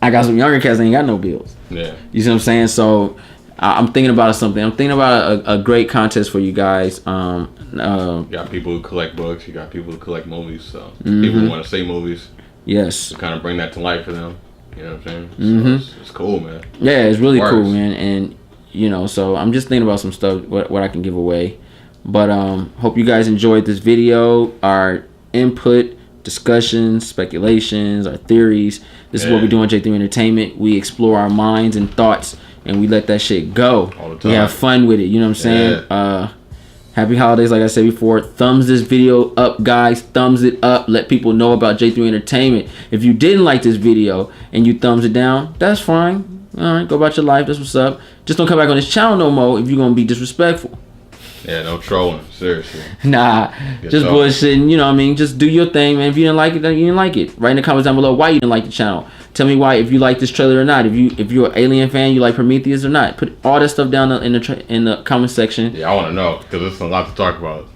[SPEAKER 1] I got some younger cats that ain't got no bills.
[SPEAKER 2] Yeah.
[SPEAKER 1] You see what I'm saying? So I'm thinking about something. I'm thinking about a great contest for you guys.
[SPEAKER 2] You got people who collect books. You got people who collect movies. So
[SPEAKER 1] Mm-hmm.
[SPEAKER 2] people who want to see movies.
[SPEAKER 1] Yes.
[SPEAKER 2] To kind of bring that to life for them. You know what I'm saying?
[SPEAKER 1] Mm-hmm.
[SPEAKER 2] So it's cool, man.
[SPEAKER 1] Yeah, it's really
[SPEAKER 2] Works.
[SPEAKER 1] cool, man. And you know, so I'm just thinking about some stuff what I can give away. But hope you guys enjoyed this video, our input, discussions, speculations, our theories. This is what we do on J3 Entertainment. We explore our minds and thoughts, and we let that shit go.
[SPEAKER 2] All the time.
[SPEAKER 1] We have fun with it. You know what I'm saying?
[SPEAKER 2] Yeah.
[SPEAKER 1] Happy holidays, like I said before. Thumbs this video up, guys. Thumbs it up. Let people know about J3 Entertainment. If you didn't like this video and you thumbs it down, that's fine. All right, go about your life. That's what's up. Just don't come back on this channel no more if you're gonna be disrespectful.
[SPEAKER 2] Yeah, no trolling. Seriously.
[SPEAKER 1] Nah, just
[SPEAKER 2] talking.
[SPEAKER 1] bullshitting. You know what I mean? Just do your thing, man. If you didn't like it, then you didn't like it. Write in the comments down below why you didn't like the channel. Tell me why, if you like this trailer or not. If you're an Alien fan, you like Prometheus or not. Put all that stuff down in the comment section.
[SPEAKER 2] Yeah, I want to know because there's a lot to talk about.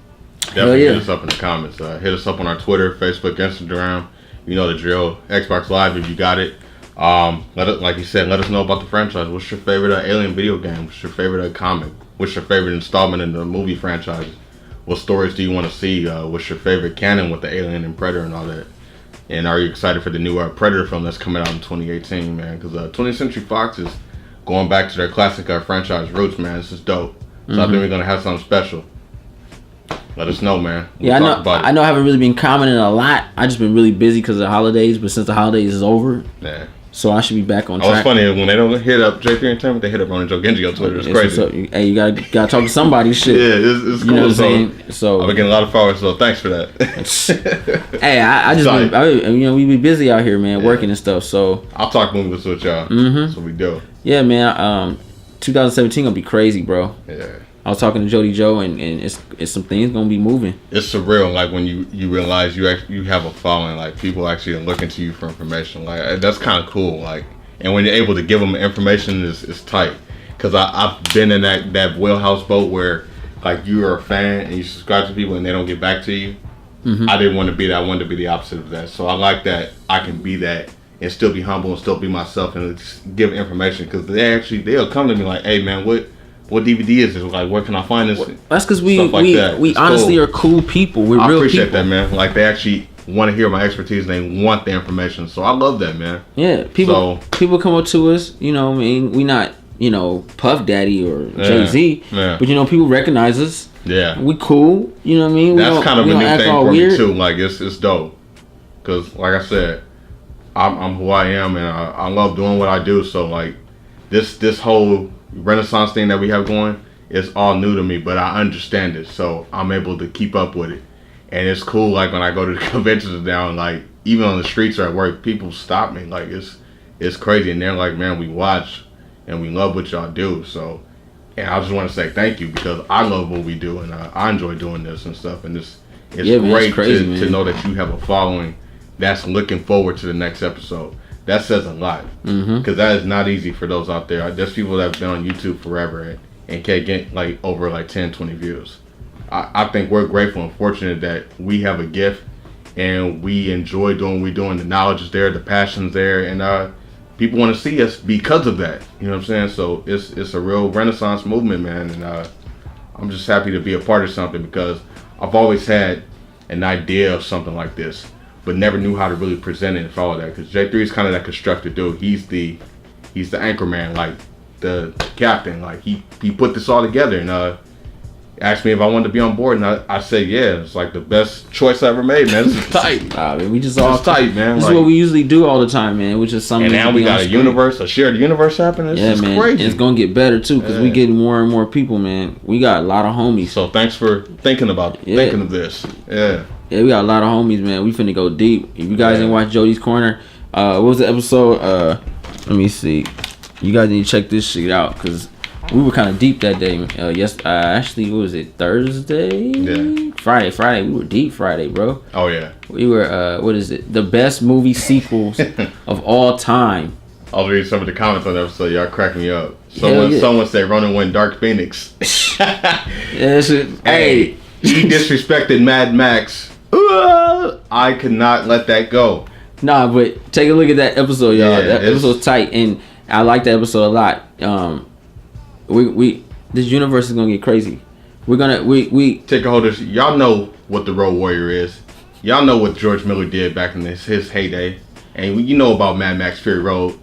[SPEAKER 2] Definitely
[SPEAKER 1] yeah.
[SPEAKER 2] hit us up in the comments. Hit us up on our Twitter, Facebook, Instagram. You know the drill. Xbox Live if you got it. Like you said, let us know about the franchise. What's your favorite Alien video game? What's your favorite comic? What's your favorite installment in the movie franchise? What stories do you want to see? What's your favorite canon with the Alien and Predator and all that? And are you excited for the new Predator film that's coming out in 2018, man? Because 20th Century Fox is going back to their classic franchise roots, man. This is dope. So I think we're gonna have something special. Let us know, man. We'll
[SPEAKER 1] Yeah,
[SPEAKER 2] talk about it.
[SPEAKER 1] I know I haven't really been commenting a lot. I just been really busy because of the holidays. But since the holidays is over,
[SPEAKER 2] Yeah.
[SPEAKER 1] so I should be back on
[SPEAKER 2] Oh, it's
[SPEAKER 1] track.
[SPEAKER 2] funny when they don't hit up J3 Entertainment, they hit up Ronan Joe Genji on Twitter. It's
[SPEAKER 1] It's
[SPEAKER 2] crazy.
[SPEAKER 1] what's up. Hey, you gotta talk to somebody. Shit.
[SPEAKER 2] Yeah, it's
[SPEAKER 1] You
[SPEAKER 2] cool.
[SPEAKER 1] know what I'm
[SPEAKER 2] So
[SPEAKER 1] saying? So
[SPEAKER 2] I've been getting a lot of followers, so thanks for that.
[SPEAKER 1] hey, I just been, you know, we be busy out here, man, working and stuff. So
[SPEAKER 2] I'll talk movies with y'all.
[SPEAKER 1] Mm-hmm.
[SPEAKER 2] That's what we do.
[SPEAKER 1] yeah, man. 2017 gonna be crazy, bro.
[SPEAKER 2] Yeah.
[SPEAKER 1] I was talking to Jody Joe, and it's some things gonna be moving.
[SPEAKER 2] It's surreal, like when you realize you have a following, like people actually are looking to you for information. Like that's kind of cool. Like, and when you're able to give them information, it's tight. Cause I've been in that wheelhouse boat where like you're a fan and you subscribe to people and they don't get back to you. I didn't want to be that. I wanted to be the opposite of that. So I like that I can be that and still be humble and still be myself and just give information. Cause they'll come to me like, hey man, what DVD is this? Like, where can I find this?
[SPEAKER 1] That's because we
[SPEAKER 2] Stuff like that.
[SPEAKER 1] we
[SPEAKER 2] It's
[SPEAKER 1] honestly
[SPEAKER 2] cool.
[SPEAKER 1] are cool people. We're
[SPEAKER 2] I
[SPEAKER 1] real
[SPEAKER 2] appreciate
[SPEAKER 1] people.
[SPEAKER 2] that, man. Like they actually want to hear my expertise and they want the information. So I love that, man.
[SPEAKER 1] Yeah, people come up to us. You know, I mean, we not Puff Daddy or Jay-Z,
[SPEAKER 2] yeah.
[SPEAKER 1] but people recognize us.
[SPEAKER 2] Yeah.
[SPEAKER 1] We cool. You know what I mean?
[SPEAKER 2] That's kind of a new
[SPEAKER 1] act
[SPEAKER 2] thing
[SPEAKER 1] all
[SPEAKER 2] for
[SPEAKER 1] weird.
[SPEAKER 2] me too. Like it's dope. Cause like I said, I'm who I am and I love doing what I do. So like this whole Renaissance thing that we have going, it's all new to me, but I understand it. So I'm able to keep up with it. And it's cool, like when I go to the conventions now, like even on the streets or at work, people stop me. Like it's crazy, and they're like, "Man, we watch and we love what y'all do." So, and I just want to say thank you because I love what we do and I enjoy doing this and stuff. And it's
[SPEAKER 1] Yeah, man,
[SPEAKER 2] great
[SPEAKER 1] it's crazy,
[SPEAKER 2] to
[SPEAKER 1] man.
[SPEAKER 2] know that you have a following that's looking forward to the next episode. That says a lot because that is not easy for those out there. There's people that have been on YouTube forever and can't get like over like 10, 20 views. I think we're grateful and fortunate that we have a gift and we enjoy doing what we're doing. The knowledge is there, the passion's there, and people want to see us because of that. You know what I'm saying? So it's a real Renaissance movement, man, and I'm just happy to be a part of something because I've always had an idea of something like this, but never knew how to really present it and follow that. Because J3 is kind of that constructor dude. He's the anchor man, like the captain. Like he put this all together and asked me if I wanted to be on board, and I said yeah. It's like the best choice I ever made, man. This is tight.
[SPEAKER 1] Nah, man, we just all
[SPEAKER 2] It's tight, man.
[SPEAKER 1] This
[SPEAKER 2] Like,
[SPEAKER 1] is what we usually do all the time, man. Which is something.
[SPEAKER 2] and now
[SPEAKER 1] to
[SPEAKER 2] we
[SPEAKER 1] be
[SPEAKER 2] got
[SPEAKER 1] on
[SPEAKER 2] a
[SPEAKER 1] screen.
[SPEAKER 2] universe, a shared universe happening.
[SPEAKER 1] Yeah,
[SPEAKER 2] It's
[SPEAKER 1] man.
[SPEAKER 2] crazy.
[SPEAKER 1] It's gonna get better too because we
[SPEAKER 2] Yeah.
[SPEAKER 1] getting more and more people, man. We got a lot of homies.
[SPEAKER 2] So thanks for thinking of this. Yeah.
[SPEAKER 1] Yeah, we got a lot of homies, man. We finna go deep. If you guys
[SPEAKER 2] Yeah.
[SPEAKER 1] didn't watch Jody's Corner, what was the episode? Let me see. You guys need to check this shit out because we were kind of deep that day. Actually, what was it? Thursday?
[SPEAKER 2] Yeah.
[SPEAKER 1] Friday. We were deep Friday, bro.
[SPEAKER 2] Oh yeah.
[SPEAKER 1] We were. What is it? The best movie sequels of all time.
[SPEAKER 2] I'll read some of the comments on the episode. Y'all crack me up.
[SPEAKER 1] Hell yeah.
[SPEAKER 2] Someone said Ronan went Dark Phoenix.
[SPEAKER 1] Hey.
[SPEAKER 2] He disrespected Mad Max. I could not let that go.
[SPEAKER 1] Nah, but take a look at that episode, y'all.
[SPEAKER 2] Yeah,
[SPEAKER 1] that episode's tight, and I like that episode a lot. This universe is gonna get crazy. We
[SPEAKER 2] Take a hold of this. Y'all know what the Road Warrior is. Y'all know what George Miller did back in his heyday, and you know about Mad Max Fury Road.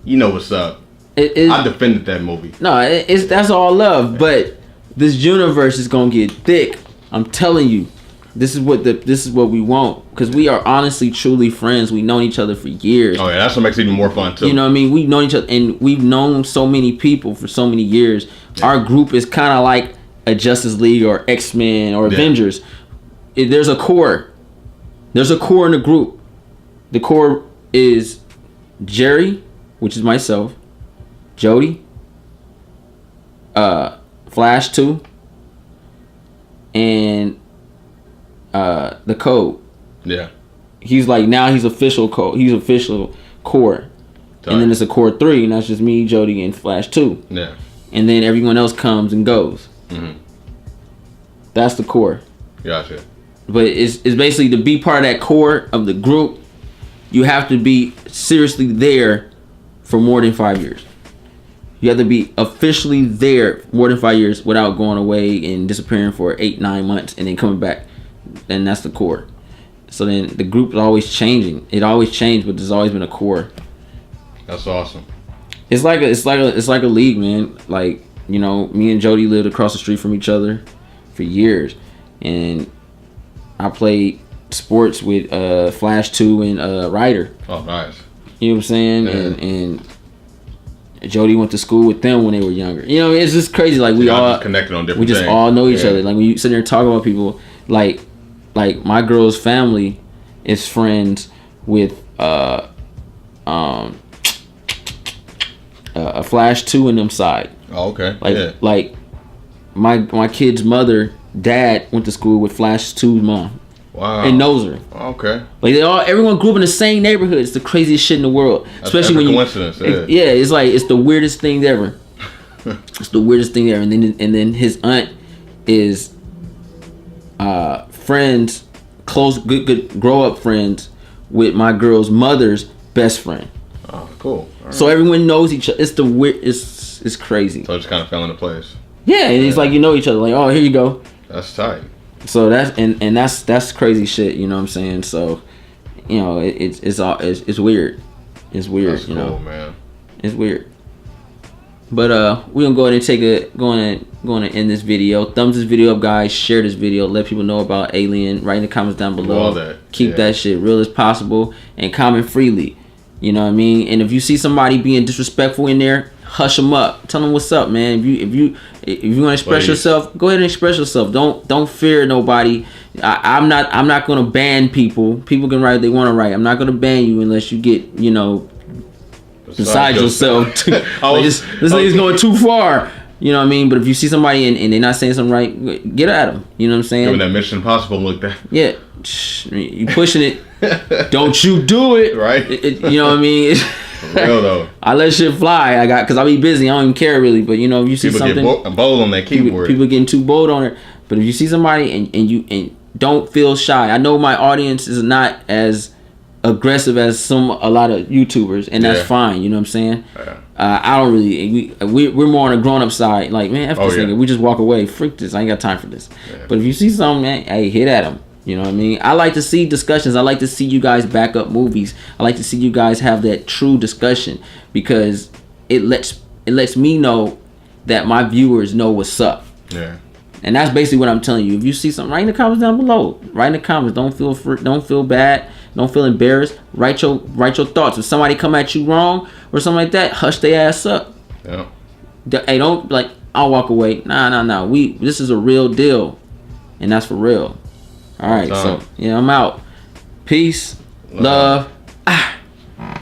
[SPEAKER 2] You know what's up. I defended that movie.
[SPEAKER 1] No, that's all love, but this universe is gonna get thick. I'm telling you, this is what we want, because we are honestly, truly friends. We've known each other for years.
[SPEAKER 2] Oh yeah, that's what makes it even more fun too.
[SPEAKER 1] You know what I mean? We've known each other, and we've known so many people for so many years. Yeah. Our group is kind of like a Justice League or X-Men or Avengers. There's a core. There's a core in the group. The core is Jerry, which is myself, Jody, Flash 2, and the Code.
[SPEAKER 2] Yeah.
[SPEAKER 1] He's like, now he's official Code. He's official core. And then it's a core 3, and that's just me, Jody, and Flash 2.
[SPEAKER 2] Yeah.
[SPEAKER 1] And then everyone else comes and goes.
[SPEAKER 2] Mm-hmm.
[SPEAKER 1] That's the core.
[SPEAKER 2] Gotcha.
[SPEAKER 1] But it's basically, to be part of that core of the group, you have to be seriously there for more than 5 years. You have to be officially there more than 5 years without going away and disappearing for 8-9 months and then coming back. And that's the core. So then the group is always changing. It always changed, but there's always been a core.
[SPEAKER 2] That's awesome.
[SPEAKER 1] It's like a league, man. Like, you know, me and Jody lived across the street from each other for years, and I played sports with Flash 2 and Ryder.
[SPEAKER 2] Oh, nice.
[SPEAKER 1] You know what I'm saying?
[SPEAKER 2] Yeah.
[SPEAKER 1] And Jody went to school with them when they were younger. You know, it's just crazy. Like, we all
[SPEAKER 2] just connected on different.
[SPEAKER 1] We just
[SPEAKER 2] things.
[SPEAKER 1] all know each other. Like, when you sit there and talk about people, like my girl's family is friends with a Flash 2 in them side.
[SPEAKER 2] Oh, okay.
[SPEAKER 1] Like my kid's dad went to school with Flash 2's mom.
[SPEAKER 2] Wow.
[SPEAKER 1] And knows her.
[SPEAKER 2] Okay.
[SPEAKER 1] Like, everyone grew up in the same neighborhood. It's the craziest shit in the world.
[SPEAKER 2] That's
[SPEAKER 1] especially when
[SPEAKER 2] coincidence.
[SPEAKER 1] It's like, it's the weirdest thing ever. It's the weirdest thing ever. And then his aunt is friends, close, good grow up friends with my girl's mother's best friend.
[SPEAKER 2] Oh, cool. Right.
[SPEAKER 1] So everyone knows each other. It's the weird. It's crazy.
[SPEAKER 2] So it just kind of fell into place.
[SPEAKER 1] Yeah, and it's like, you know each other. Like, oh, here you go.
[SPEAKER 2] That's tight.
[SPEAKER 1] So that's crazy shit. You know what I'm saying? So, you know, it's weird. It's weird.
[SPEAKER 2] That's cool, man.
[SPEAKER 1] It's weird. But we're gonna go ahead and going to end this video. Thumbs this video up, guys. Share this video. Let people know about Alien. Write in the comments down below.
[SPEAKER 2] All that.
[SPEAKER 1] Keep that shit real as possible and comment freely. You know what I mean? And if you see somebody being disrespectful in there, hush them up. Tell them what's up, man. If you want to express yourself, go ahead and express yourself. Don't fear nobody. I'm not gonna ban people. People can write what they want to write. I'm not gonna ban you unless you get, you know, beside yourself. Like, this nigga's going too far. You know what I mean? But if you see somebody and they're not saying something right, get at them. You know what I'm saying?
[SPEAKER 2] Giving that Mission Impossible look there.
[SPEAKER 1] Yeah, you pushing it. Don't you do it?
[SPEAKER 2] Right.
[SPEAKER 1] You know what I mean?
[SPEAKER 2] For real though.
[SPEAKER 1] I let shit fly. Because I be busy. I don't even care really. But you know, if you see
[SPEAKER 2] people
[SPEAKER 1] something,
[SPEAKER 2] get bold on that keyboard.
[SPEAKER 1] People getting too bold on it. But if you see somebody and don't feel shy. I know my audience is not as aggressive as a lot of YouTubers, and that's fine. You know what I'm saying?
[SPEAKER 2] Yeah.
[SPEAKER 1] I don't really. We're more on the grown up side. Like, man, F this nigga. We just walk away. Freak this. I ain't got time for this. Yeah. But if you see something, man, hey, hit at them. You know what I mean? I like to see discussions. I like to see you guys back up movies. I like to see you guys have that true discussion, because it lets me know that my viewers know what's up.
[SPEAKER 2] Yeah.
[SPEAKER 1] And that's basically what I'm telling you. If you see something, write in the comments down below. Write in the comments. Don't feel bad. Don't feel embarrassed. Write your thoughts. If somebody come at you wrong or something like that, hush their ass up.
[SPEAKER 2] Yeah.
[SPEAKER 1] Hey, don't like, I'll walk away. Nah. This is a real deal, and that's for real. All right, so yeah, I'm out. Peace, love.